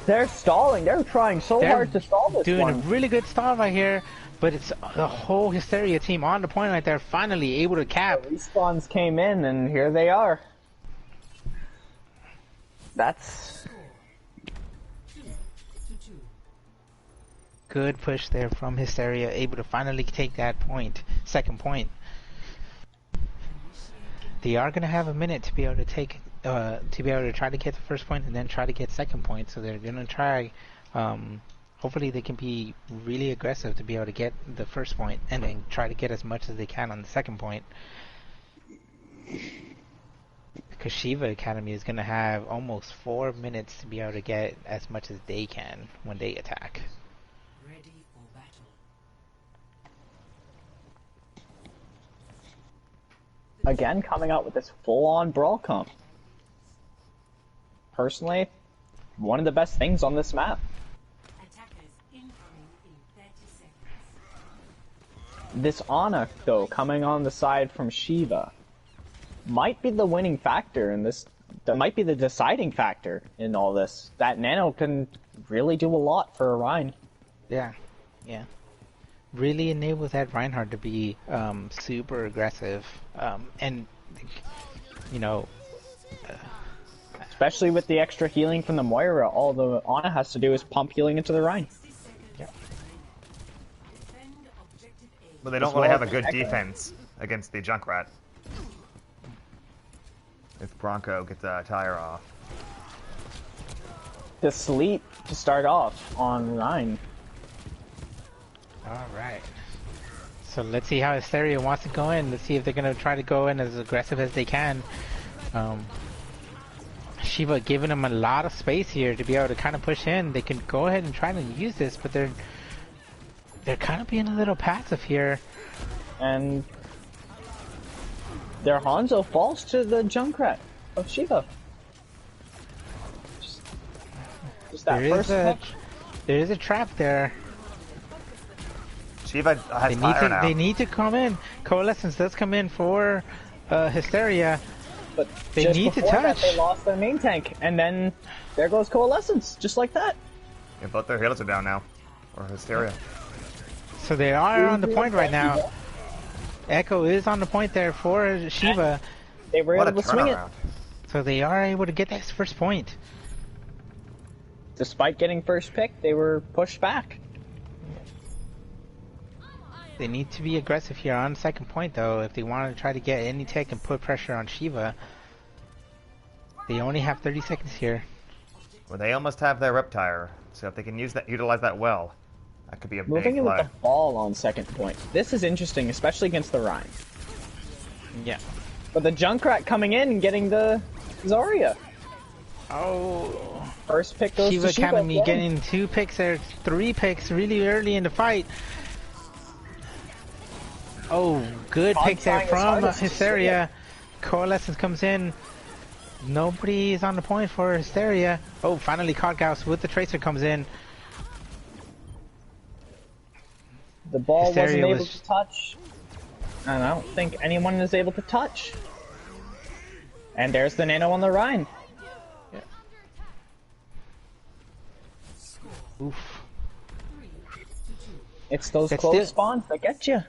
They're stalling. They're trying so They're hard to stall this doing one. a really good stall right here, but it's the whole Hysteria team on the point right there, finally able to cap. Respawns came in, and here they are. That's Good push there from Hysteria, able to finally take that point, second point. They are going to have a minute to be able to take, to be able to try to get the first point and then try to get second point. So they're going to try. Hopefully they can be really aggressive to be able to get the first point and then try to get as much as they can on the second point. Because Shiva Academy is going to have almost 4 minutes to be able to get as much as they can when they attack. Ready for battle. again coming out with this full-on brawl comp. Personally, one of the best things on this map. Attackers incoming in 30 seconds. This Ana, though, coming on the side from Shiva, might be the winning factor in this. That might be the deciding factor in all this. That Nano can really do a lot for Orion. Yeah, yeah. Really enables that Reinhardt to be super aggressive, and you know, Especially with the extra healing from the Moira, all the Ana has to do is pump healing into the Rhine. Defend objective A. But they don't As really well have a as good Echo. defense against the Junkrat. If Bronco gets a tire off. To sleep to start off on Rhine. all right. So let's see how Hysteria wants to go in. Let's see if they're gonna try to go in as aggressive as they can. Shiva giving them a lot of space here to be able to kind of push in. They can go ahead and try to use this, but they're kind of being a little passive here. And their Hanzo falls to the Junkrat of Shiva. Just that There first is a pick. there is a trap there. Shiva has They need fire to now. they need to come in. Coalescence does come in for Hysteria. But They just need to before that, touch. they lost their main tank, and then there goes Coalescence, just like that. Yeah, both their healers are down now. Or Hysteria. So they are on the point right now. Echo is on the point there for Shiva. They were What a able to swing it, turnaround. So they are able to get that first point. despite getting first pick. They were pushed back. They need to be aggressive here on second point though if they want to try to get any tech and put pressure on Shiva. They only have 30 seconds here. Well, they almost have their Reptire, so if they can utilize that well, that could be a Moving big in with play. the ball on second point. This is interesting, especially against the Rhine. Yeah. But the Junkrat coming in and getting the Zarya. Oh. First pick goes Shiva to Shiva Academy again. getting 2 picks there, 3 picks really early in the fight. Oh, good Todd pick there trying his from hardest to Hysteria. Coalescence comes in. Nobody's on the point for Hysteria. Oh, finally Codgauss with the Tracer comes in. The ball Hysteria wasn't able was- to touch. And I don't think anyone is able to touch. And there's the nano on the Rhine. Oof. It's those That's close still- spawns that get you.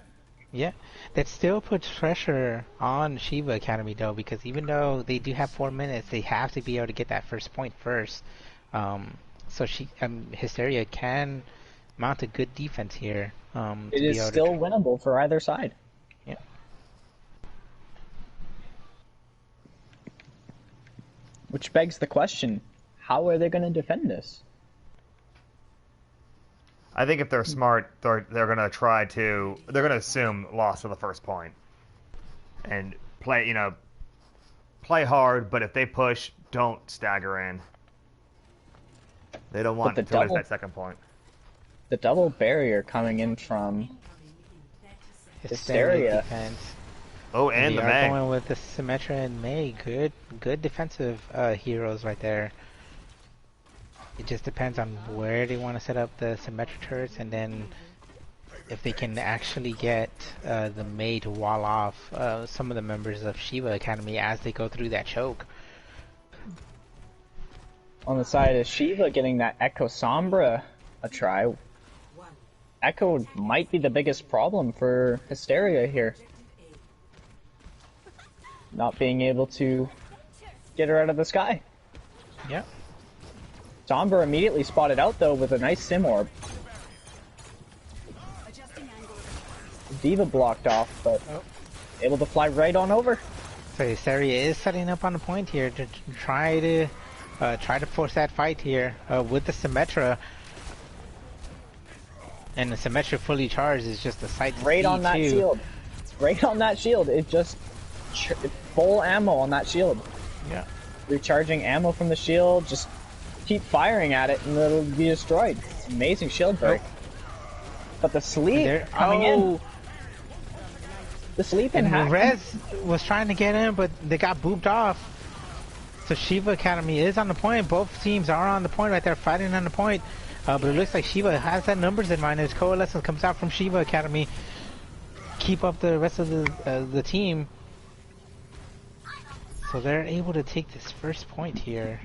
Yeah, that still puts pressure on Shiva Academy though, because even though they do have 4 minutes, they have to be able to get that first point first. So Hysteria can mount a good defense here. It is still winnable for either side. Yeah. Which begs the question, how are they going to defend this? I think if they're smart, they're gonna try to. They're gonna assume loss of the first point, and play hard. But if they push, don't stagger in. They don't want the to lose double- that second point. The double barrier coming in from Hysteria. defense. Oh, and They the are May. going with the Symmetra and May. Good defensive heroes right there. It just depends on where they want to set up the Symmetra turrets, and then if they can actually get the May to wall off some of the members of Shiva Academy as they go through that choke. On the side of Shiva getting that Echo Sombra a try. Echo might be the biggest problem for Hysteria here. Not being able to get her out of the sky. Yeah. Sombra immediately spotted out though with a nice Sim Orb. Diva blocked off, but able to fly right on over. So Hysteria is setting up on the point here to try to force that fight here with the Symmetra. And the Symmetra fully charged is just a sight to Right see on that too. shield. Right on that shield. It just full ammo on that shield. Yeah. Recharging ammo from the shield. Just keep firing at it and it'll be destroyed. It's amazing shield break. But the sleep coming in. The sleep and hack. Rez was trying to get in, but they got booped off. So Shiva Academy is on the point. Both teams are on the point right there, fighting on the point. But it looks like Shiva has that numbers advantage. Coalescence comes out from Shiva Academy. Keep up the rest of the team. So they're able to take this first point here.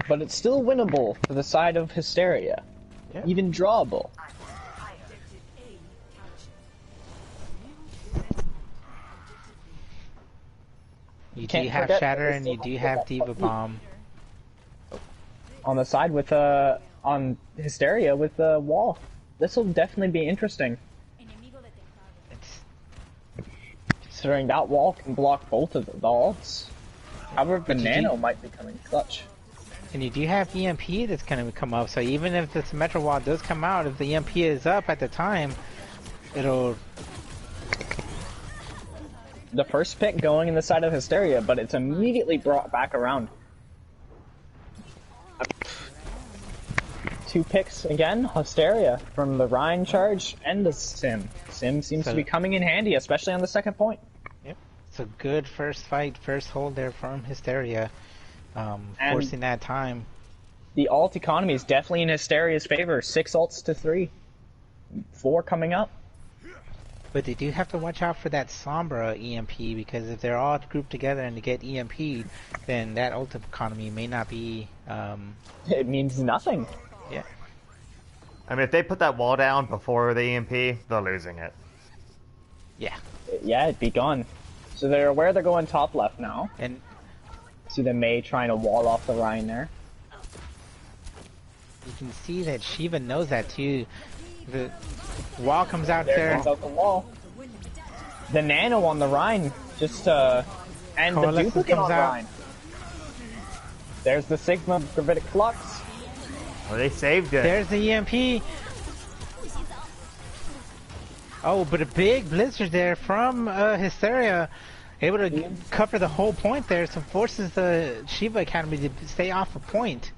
But it's still winnable for the side of Hysteria. Yeah. Even drawable. You Can't do have forget Shatter that and they you still do have have that Diva fucking- Bomb. On the side with on Hysteria with the wall. This will definitely be interesting. It's Considering that wall can block both of the ults. However, the you nano do- might be coming clutch. And you do have EMP that's going to come up, so even if the Symmetra wall does come out, if the EMP is up at the time, it'll... The first pick going in the side of Hysteria, but it's immediately brought back around. 2 picks again, Hysteria from the Rhine charge and the Sim. Sim seems to be coming in handy, especially on the second point. Yep. It's a good first fight, first hold there from Hysteria, And- forcing that time. The ult economy is definitely in Hysteria's favor. 6 ults to 3. 4 coming up. But they do have to watch out for that Sombra EMP, because if they're all grouped together and they get EMP'd, then that ult economy may not be... It means nothing. yeah. I mean, if they put that wall down before the EMP, they're losing it. Yeah. Yeah, it'd be gone. So they're aware they're going top left now. And See the May trying to wall off the Rhine there. you can see that Shiva knows that too. The wall comes out There there. comes out the wall. The nano on the Rhine, just and the Coalescence duplicate comes on out. Rhine. There's the Sigma Gravitic Flux. Well, they saved it. There's the EMP. Oh, but a big blizzard there from Hysteria, able to cover the whole point there, so forces the Shiva Academy to stay off a point.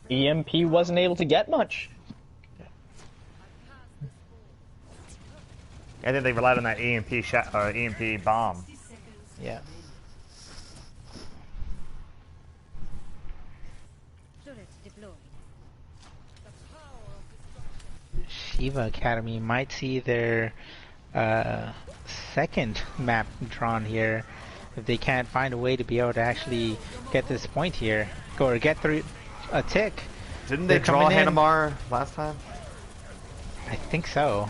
EMP wasn't able to get much. And then they relied on that EMP bomb. Yeah. Turret deployed. Shiva Academy might see their second map drawn here if they can't find a way to be able to actually get this point here. Go or get through a tick. Didn't they They're draw coming in. Hanamar last time? I think so.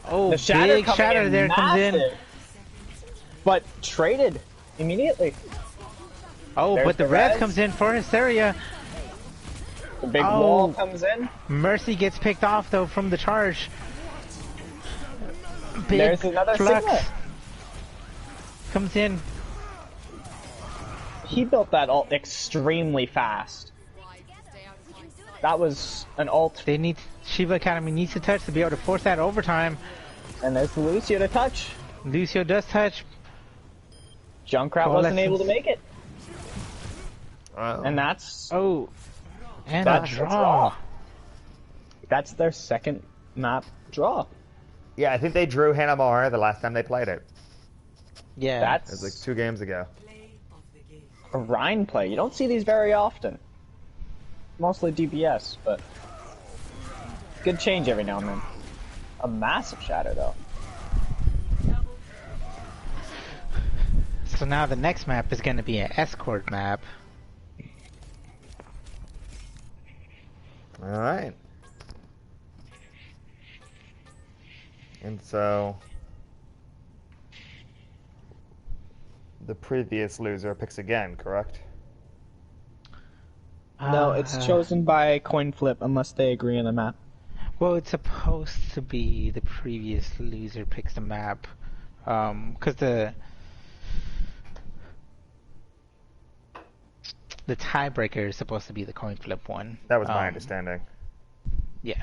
Oh, The shatter big coming shatter in there comes in. massive, but traded immediately. Oh, There's but the the res res. comes in for Hysteria. The big Oh. wall comes in. Mercy gets picked off though from the charge. Big There's another flux Sigma. comes in. He built that ult extremely fast. That was an ult, They need Shiva Academy needs to touch to be able to force that overtime. and there's Lucio to touch. Lucio does touch. Junkrat Oh, wasn't let's- able to make it, Oh. and that's Oh, and That's a a draw. draw. that's their second map draw. Yeah, I think they drew Hanamar the last time they played it. Yeah, It was like That's 2 games ago. Play of the game. a Rhine play. You don't see these very often. Mostly DPS, but good change every now and then. A massive shatter though. so now the next map is going to be an escort map. All right. And so the previous loser picks again, correct? No, it's chosen by coin flip unless they agree on the map. Well, it's supposed to be the previous loser picks the map, because the tiebreaker is supposed to be the coin flip one. That was my understanding. Yeah.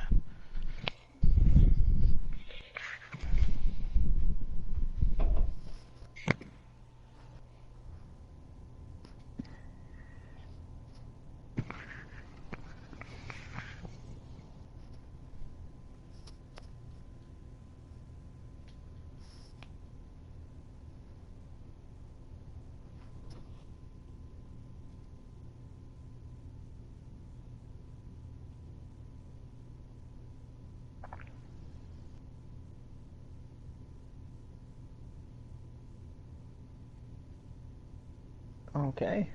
Okay.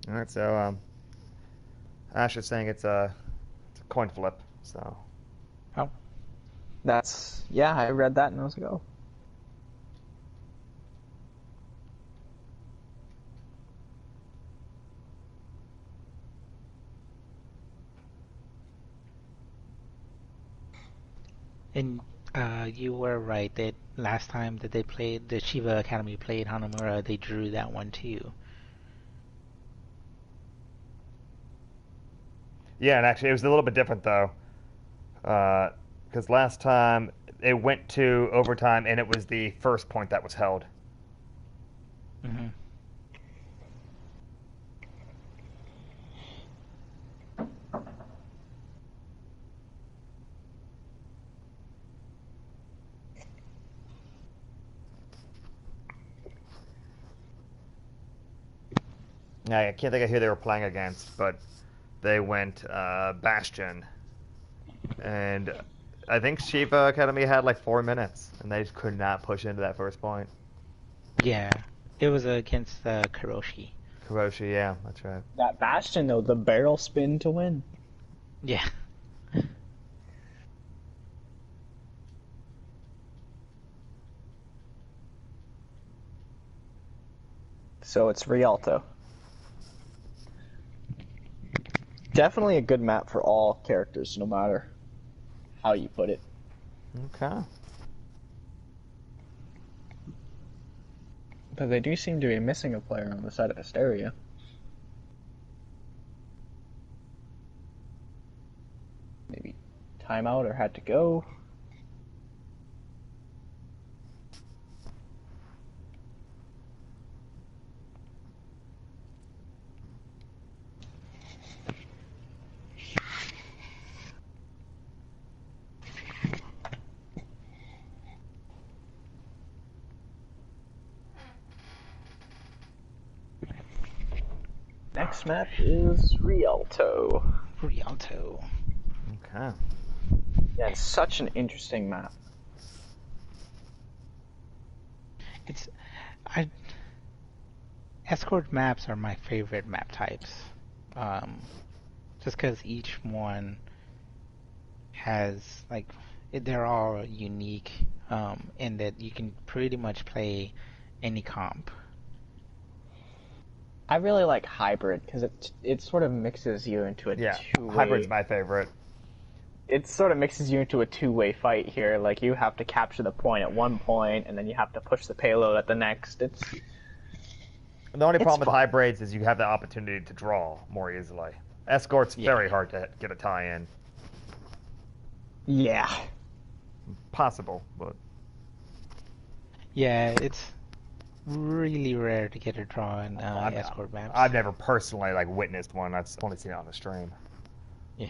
All right, so Ash is saying it's a coin flip. So Oh. That's yeah, I read that and I was like, oh. And you were right that last time that they played, the Shiva Academy played Hanamura, they drew that one too. yeah, and actually it was a little bit different though, because last time it went to overtime and it was the first point that was held. Mm-hmm. I can't think of who they were playing against, but they went Bastion, and I think Shiva Academy had like 4 minutes, and they just could not push into that first point. Yeah, it was against Kuroshi. Kuroshi, yeah, that's right. That Bastion though, the barrel spin to win. Yeah. So it's Rialto. Definitely a good map for all characters, no matter how you put it. Okay. But they do seem to be missing a player on the side of Hysteria. Maybe timeout or had to go. Next map is Rialto. Rialto. Okay. Yeah, it's such an interesting map. It's I escort maps are my favorite map types. Just because each one has like they're all unique in that you can pretty much play any comp. I really like hybrid because it sort of mixes you into a Yeah, two-way. hybrid's my favorite. It sort of mixes you into a two-way fight here. Like you have to capture the point at one point, and then you have to push the payload at the next. The only It's problem with fun. hybrids is you have the opportunity to draw more easily. Escort's Yeah. very hard to get a tie-in. Yeah. Possible, but Yeah, it's really rare to get a draw in escort maps. I've never personally like witnessed one. I've only seen it on the stream. Yeah.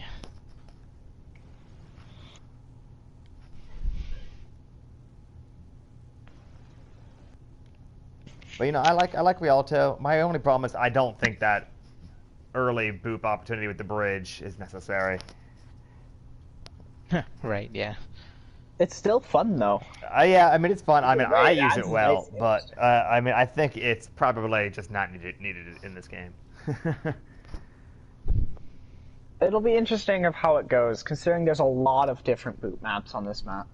But I like Rialto. My only problem is I don't think that early boop opportunity with the bridge is necessary. Right, yeah. It's still fun though. Yeah, I mean it's fun. I mean Right, I use that's it well, nice. but I mean I think it's probably just not needed in this game. It'll be interesting of how it goes, considering there's a lot of different boot maps on this map.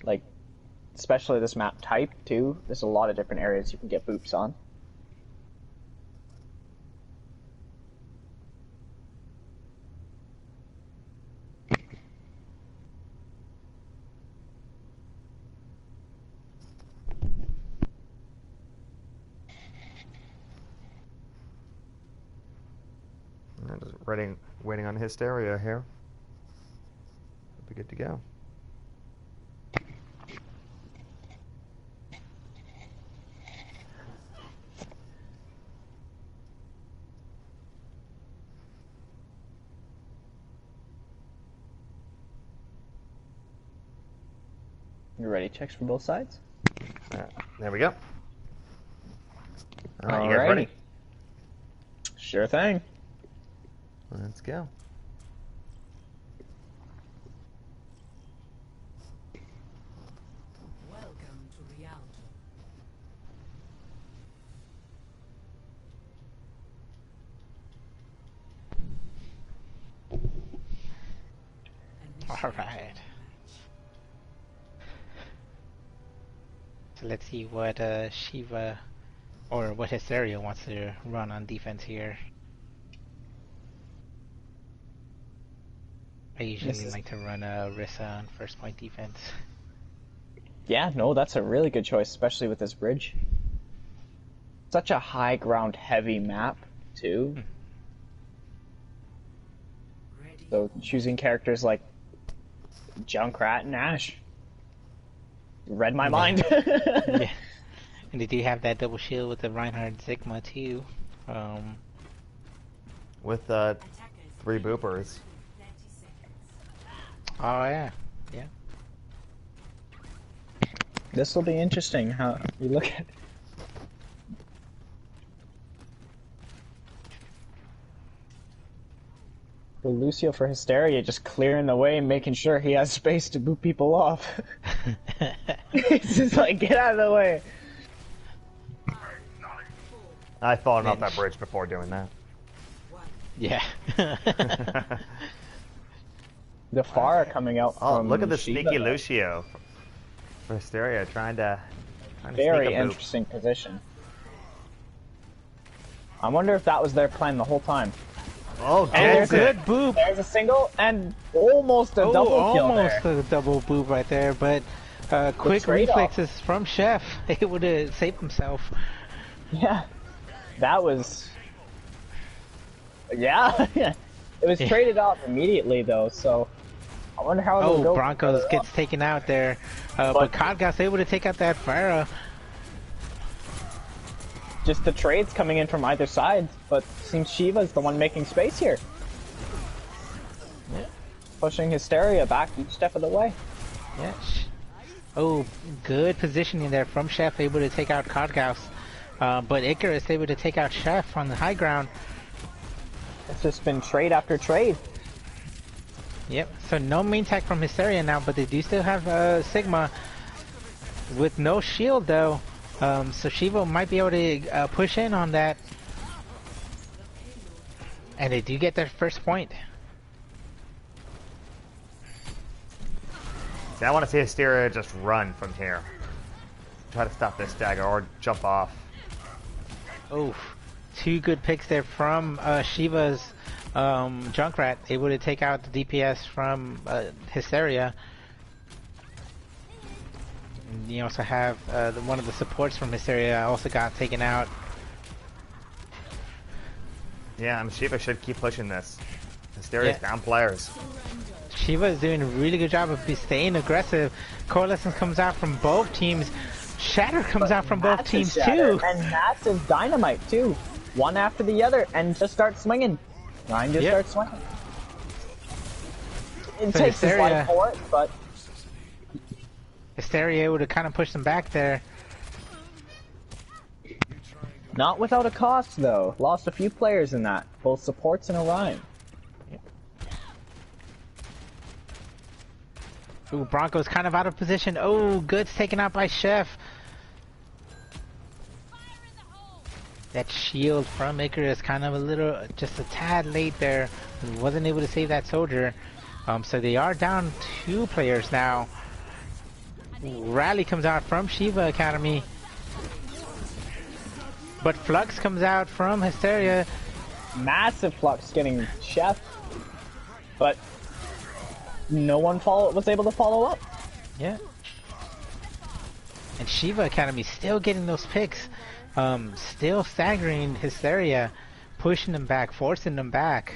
Like, especially this map type too. There's a lot of different areas you can get boops on. I'm just waiting on Hysteria here. We'll be good to go. You ready? Checks for both sides? There we go. All right, you guys ready? Sure thing. Let's go. Welcome to Rialto. All right. So let's see what Shiva or what Hysteria wants to run on defense here. I usually like to run Rissa on first point defense. Yeah, no, that's a really good choice, especially with this bridge. Such a high ground heavy map, too. Ready. So choosing characters like Junkrat and Ash read my mind. Yeah. And they do have that double shield with the Reinhardt Sigma too. With 3 boopers. 30 seconds. Oh yeah, yeah. This will be interesting how you look at. Well, Lucio for Hysteria just clearing the way, making sure he has space to boot people off. He's just like, get out of the way. I thought about that bridge before doing that. Yeah. The Pharah coming out Oh, from look at the Shiva, sneaky though. Lucio for Hysteria trying to Very sneak a boop. interesting position. I wonder if that was their plan the whole time. Oh, And gets there's it. Good boop. There's a single and almost a double kill almost there. a double boop right there, but quick trade-off. reflexes from Chef, able to save himself. Yeah, that was. Yeah, yeah. It was traded off immediately though, so I wonder how it'll go. Broncos gets taken out there, but Kodgas able to take out that Pharah. Just the trades coming in from either side, but seems Shiva's the one making space here. Yeah. Pushing Hysteria back each step of the way. Yeah. Oh, good positioning there from Chef, able to take out Kodgas. But Icarus able to take out Chef on the high ground. It's just been trade after trade. Yep, so no main tech from Hysteria now, but they do still have Sigma with no shield though. So Shiva might be able to push in on that. And they do get their first point. See, I want to see Hysteria just run from here. Try to stop this dagger or jump off. Oh, two good picks there from Shiva's Junkrat, able to take out the DPS from Hysteria. And you also have one of the supports from Hysteria also got taken out. Yeah, Shiva should keep pushing this. Hysteria's down players. Shiva is doing a really good job of staying aggressive. Coalescence comes out from both teams. Shatter comes out from both teams too. And massive dynamite too. One after the other and just start swinging. Ryan just starts swinging. It takes his life for it, but... Hysteria able to kind of push them back there. Not without a cost though. Lost a few players in that. Both supports and Orion. Ooh, Bronco's kind of out of position. Oh, Good's taken out by Chef. That shield from Maker is kind of a little, just a tad late there. Wasn't able to save that soldier. So they are down 2 players now. Rally comes out from Shiva Academy. But Flux comes out from Hysteria. Massive Flux getting Chef. But no one was able to follow up. Yeah. And Shiva Academy still getting those picks. Still staggering Hysteria. Pushing them back, forcing them back.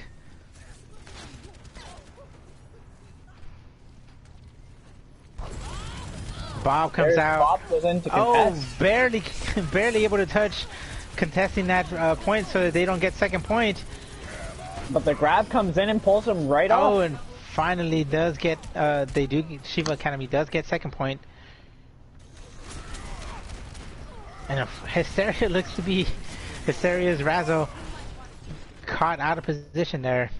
Bob comes out. Bob goes in to contest. Oh, barely able to touch, contesting that point so that they don't get second point. But the grab comes in and pulls him right off. Oh, and finally does get, Shiva Academy does get second point. And Hysteria looks to be, Hysteria's Razzo caught out of position there.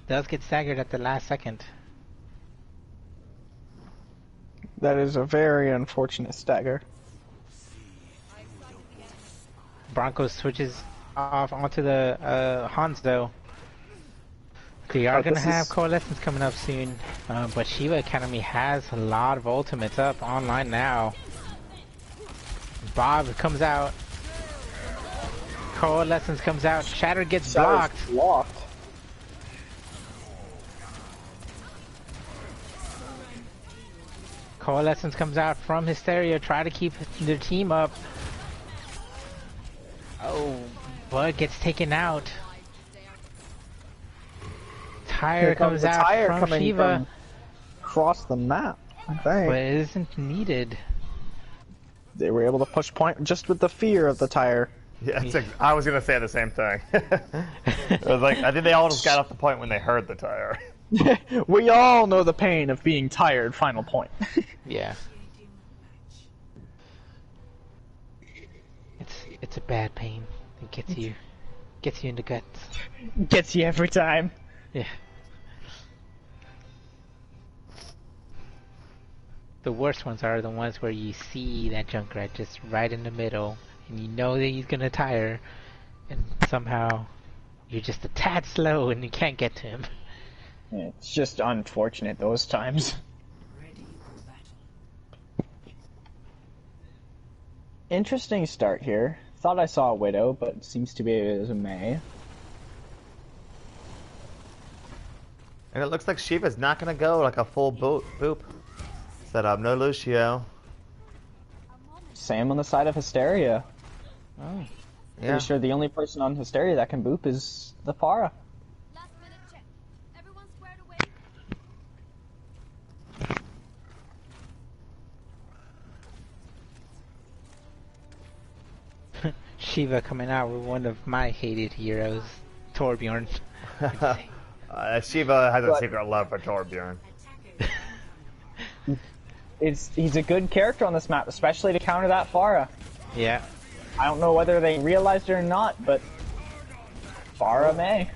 Does get staggered at the last second. That is a very unfortunate stagger. Bronco switches off onto the Hanzo. We are going to have Coalescence coming up soon, but Shiva Academy has a lot of ultimates up online now. Bob comes out. Coalescence comes out. Shatter gets blocked. Coalescence comes out from Hysteria, try to keep their team up. Oh, Bud gets taken out. Tire comes out from Shiva. Across the map, I think. But it isn't needed. They were able to push point just with the fear of the tire. Yeah, I was gonna say the same thing. It was like, I think they all just got off the point when they heard the tire. We all know the pain of being tired, final point. Yeah. It's a bad pain. It gets you in the guts. Gets you every time. Yeah. The worst ones are the ones where you see that Junkrat just right in the middle, and you know that he's gonna tire, and somehow you're just a tad slow and you can't get to him. Yeah, it's just unfortunate those times. Interesting start here. Thought I saw a Widow, but it seems to be a May. And it looks like Shiva's not gonna go like a full boop setup. No Lucio. Same on the side of Hysteria. Oh. Yeah. Pretty sure the only person on Hysteria that can boop is the Pharah. Last minute check. Everyone squared away. Shiva coming out with one of my hated heroes, Torbjorn. Shiva has a secret love for Torbjorn. He's a good character on this map, especially to counter that Pharah. Yeah. I don't know whether they realized it or not, but Pharah may.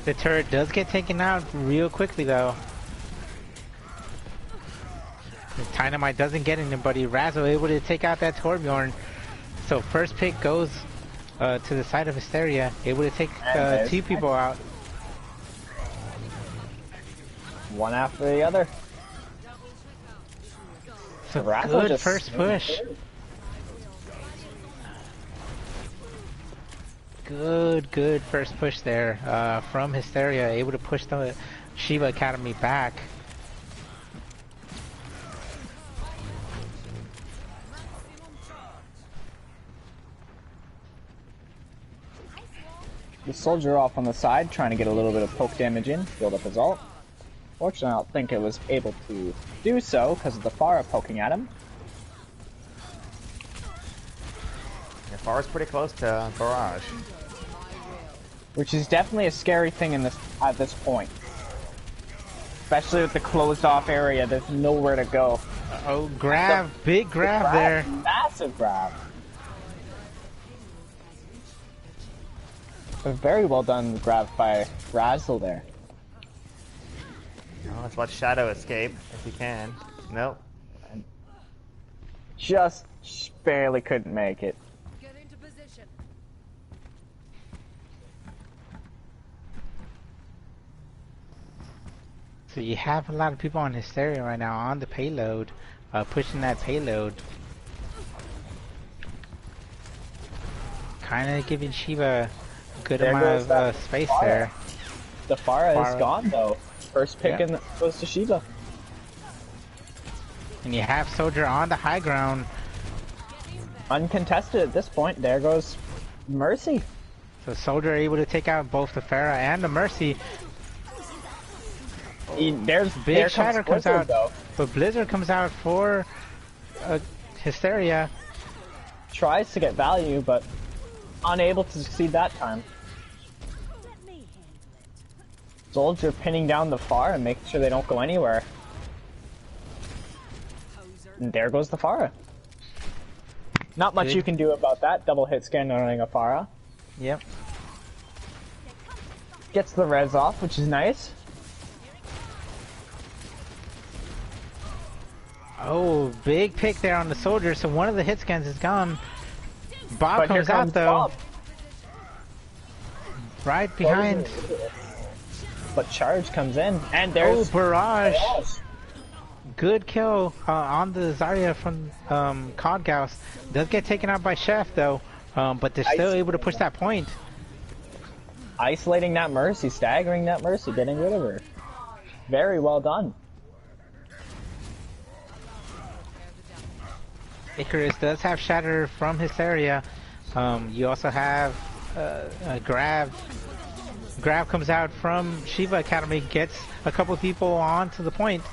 The turret does get taken out real quickly though. The Dynamite doesn't get anybody. Razzle able to take out that Torbjorn. So first pick goes to the side of Hysteria, able to take two people out. One after the other. So Razzle good just first push. Good first push there from Hysteria, able to push the Shiva Academy back. The soldier off on the side, trying to get a little bit of poke damage in, build up his ult. Fortunately, I don't think it was able to do so because of the Pharah poking at him. Yeah, Pharah's pretty close to Barrage. Which is definitely a scary thing in this at this point. Especially with the closed off area, there's nowhere to go. Oh, grab, big grab there. Massive grab. A very well done grab by Razzle there. Oh, let's let Shadow escape if he can. Nope. Just barely couldn't make it. Get into position. So you have a lot of people on Hysteria right now on the payload, pushing that payload. Kind of giving Shiva a good There amount goes of space Pharah. there. The Pharah Pharah. is gone though. First pick Yeah. goes to Shiva. And you have Soldier on the high ground. Uncontested at this point. There goes Mercy. So Soldier able to take out both the Pharah and the Mercy. There Big Shatter comes Blizzard, out, though. but Blizzard comes out for Hysteria. Tries to get value, but unable to succeed that time. Let me handle it. Soldier pinning down the Pharah and making sure they don't go anywhere. And there goes the Pharah. Not much Good. you can do about that. Double hit scan on a Pharah. Yep. Gets the res off, which is nice. Oh, big pick there on the Soldier. So one of the hit scans is gone. Bob But here comes out comes though, Bob. right behind. But Charge comes in, and Oh, there's Barrage. Barrage. Good kill on the Zarya from Codgauss. Does get taken out by Chef though, but they're still able to push that point. Isolating that Mercy, staggering that Mercy, getting rid of her. Very well done. Icarus does have Shatter from Hysteria. You also have Grab. Grab comes out from Shiva Academy, gets a couple people onto the point.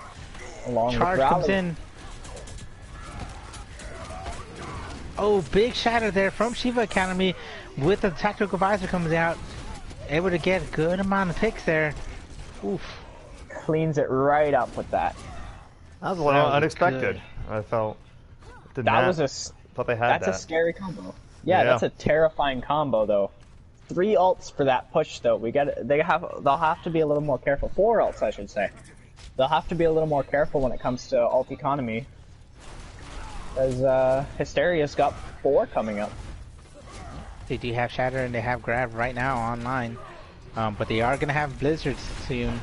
Along Charge with comes Rally. in. Oh, big Shatter there from Shiva Academy with the Tactical Visor comes out. Able to get a good amount of picks there. Oof. Cleans it right up with that. That was a little That was unexpected. good. I felt. That was a Thought they had that's that. a scary combo. Yeah, Yeah. that's a terrifying combo though. 3 ults for that push though. They'll have to be a little more careful. 4 ults I should say. They'll have to be a little more careful when it comes to ult economy. As Hysteria's got 4 coming up. They do have Shatter and they have Grab right now online. But they are going to have Blizzards soon.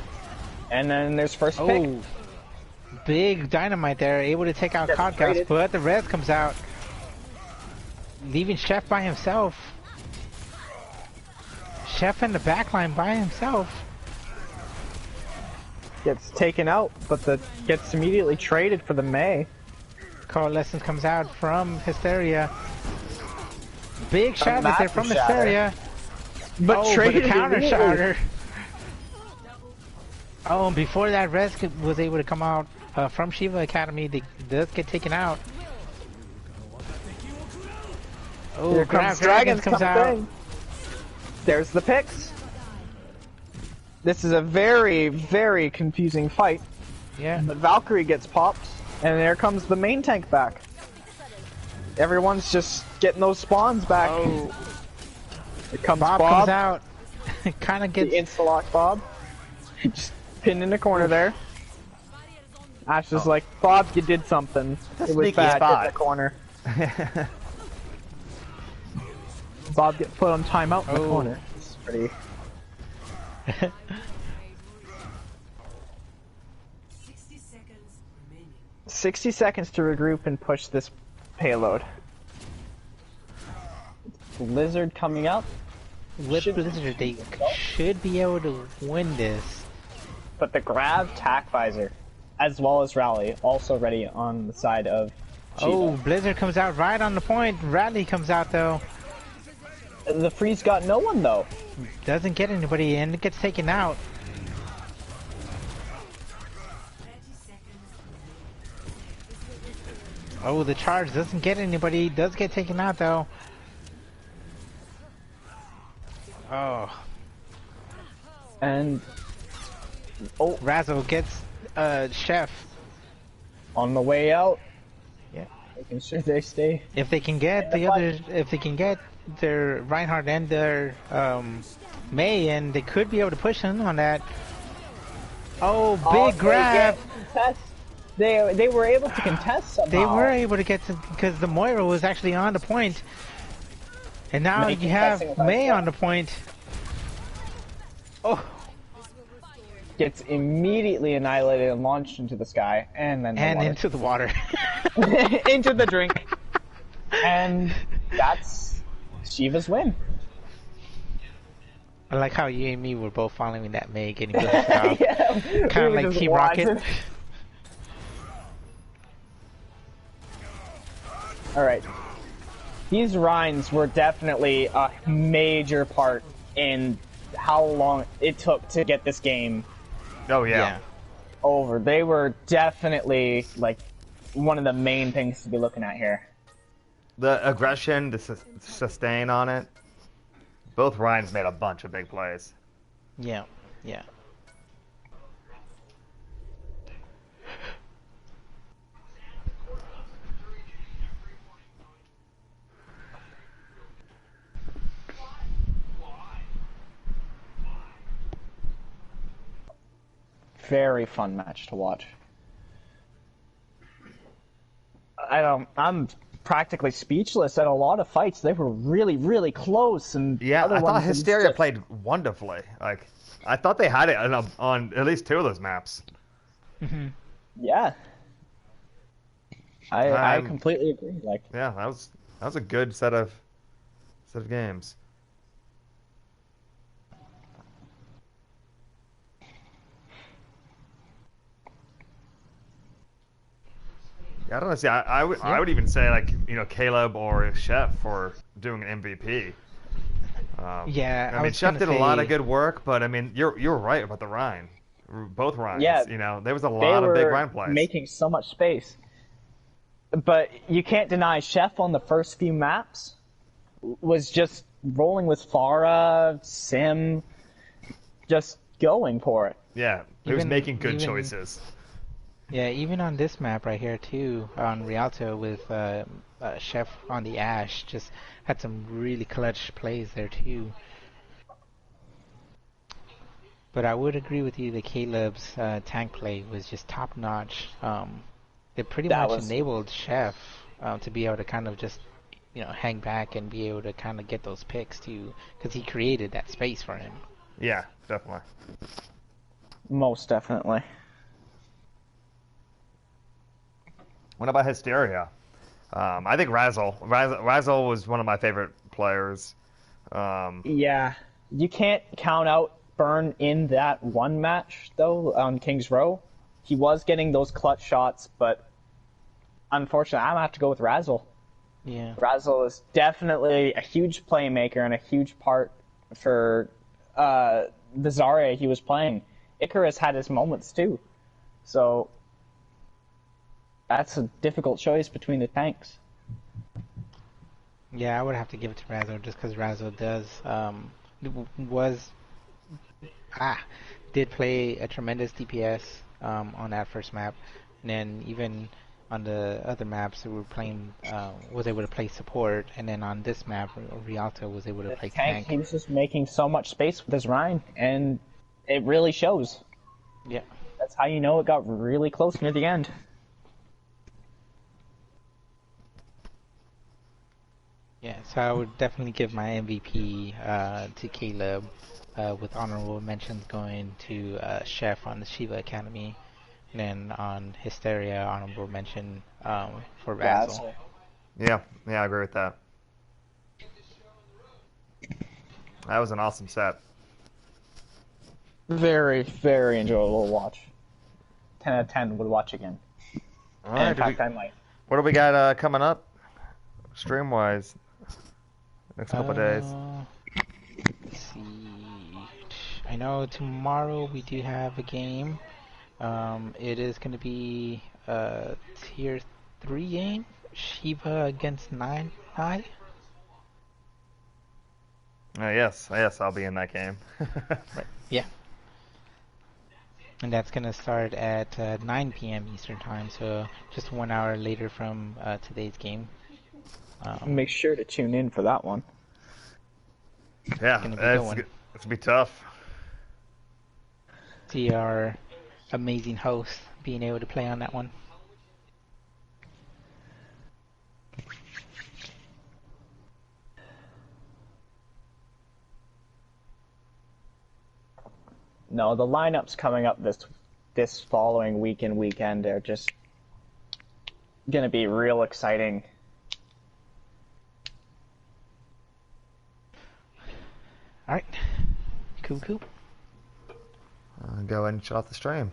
And then there's first pick. Oh, big Dynamite there, able to take out Gets Codgauss, traded. but the res comes out, leaving Chef by himself. Chef in the backline by himself. Gets taken out, but gets immediately traded for the May. Coalescence comes out from Hysteria. Big shatter there massive from shatter. Hysteria. But Oh, traded but a counter immediately. shatter. Oh, and before that, Res was able to come out from Shiva Academy. They does get taken out. Oh, Here Grab comes Dragons comes out. in. There's the picks. This is a very, very confusing fight. Yeah. But Valkyrie gets popped, and there comes the main tank back. Everyone's just getting those spawns back. Oh, Here comes Bob Bob. comes out. Kind of The gets. insta-lock Bob. Just pinned in the corner there. Ash is like, Bob, you did something. a It was sneaky bad. Get in spot. the corner. Bob gets put on timeout in the Oh. corner. It's pretty. 60 seconds remaining. 60 seconds to regroup and push this payload. Blizzard coming up, With Blizzard, they should be able to win this. but the grab tack visor, as well as rally, also ready on the side of Shiva. Oh, Blizzard comes out right on the point. Rally comes out though. The freeze got no one though. Doesn't get anybody and it gets taken out. 30 seconds. Oh, the charge doesn't get anybody. Does get taken out though. Oh, And Razzle gets Chef. on the way out, Yeah. making sure they stay. If they can get the others, if they can get their Reinhardt and their May, and they could be able to push in on that. Oh, big grab! They were able to contest somehow. They were able to get to, because the Moira was actually on the point. And now May you have contesting with May us. on the point. Oh, Gets immediately annihilated and launched into the sky, and then the and water. into the water. into the drink. And that's Shiva's win. I like how you and me were both following that May getting good stuff. Yeah, Kind of we like just Team watching. Rocket. Alright. These Rhines were definitely a major part in how long it took to get this game Oh yeah. over. They were definitely, like, one of the main things to be looking at here. The aggression, the sustain on it. Both Ryans made a bunch of big plays. Yeah, yeah. Very fun match to watch. I'm practically speechless at a lot of fights. They were really, really close, and Yeah, other I thought ones Hysteria just- played wonderfully. Like, I thought they had it on at least two of those maps. Yeah, I Um, completely agree. Like, Yeah, that was a good set of games. Yeah, I don't know. See, I would even say like Caleb or Chef for doing an MVP. Yeah, I I mean was Chef gonna did a lot of say- good work, but I mean you're right about the Rhine, both Rhines. Yeah, there was a they lot of big were Rhine plays. making so much space. But you can't deny Chef on the first few maps was just rolling with Farah, Sim, just going for it. Yeah, he was Even- making good even- choices. Yeah, even on this map right here too, on Rialto with Chef on the Ash, just had some really clutch plays there too. But I would agree with you that Caleb's tank play was just top notch. They pretty That much was- enabled Chef to be able to kind of just hang back and be able to kind of get those picks too, because he created that space for him. Yeah, definitely. Most definitely. What about Hysteria? I think Razzle was one of my favorite players. Yeah, you can't count out Burn in that one match though on King's Row. He was getting those clutch shots, but unfortunately, I'm gonna have to go with Razzle. Yeah. Razzle is definitely a huge playmaker and a huge part for the Zarya he was playing. Icarus had his moments too, so that's a difficult choice between the tanks. Yeah, I would have to give it to Razzo just because Razzo does did play a tremendous DPS on that first map, and then even On the other maps, we were playing, was able to play support, and then on this map, Rialto was able to The play tank, he tank. was just making so much space with his Rhine, and it really shows. Yeah. That's how you know it got really close near the end. Yeah, so I would definitely give my MVP to Caleb, with honorable mentions going to Chef on the Shiva Academy, and then on Hysteria, honorable mention for Basil. Basil. Yeah, I agree with that. That was an awesome set. Very, very enjoyable to watch. 10 out of 10 would watch again. All And right, in fact, I might. what do we got coming up, stream wise, next couple of days? Let's see. I know tomorrow we do have a game. It is going to be a tier 3 game. Shiva against 9. Yes, I'll be in that game. Right. Yeah. And that's going to start at 9 p.m. Eastern Time, so just 1 hour later from today's game. Make sure to tune in for that one. Yeah, gonna be a good one. It's gonna be tough. See our amazing host being able to play on that one. No, the lineups coming up this following week and weekend are just gonna be real exciting. All right. Cool. Go ahead and shut off the stream.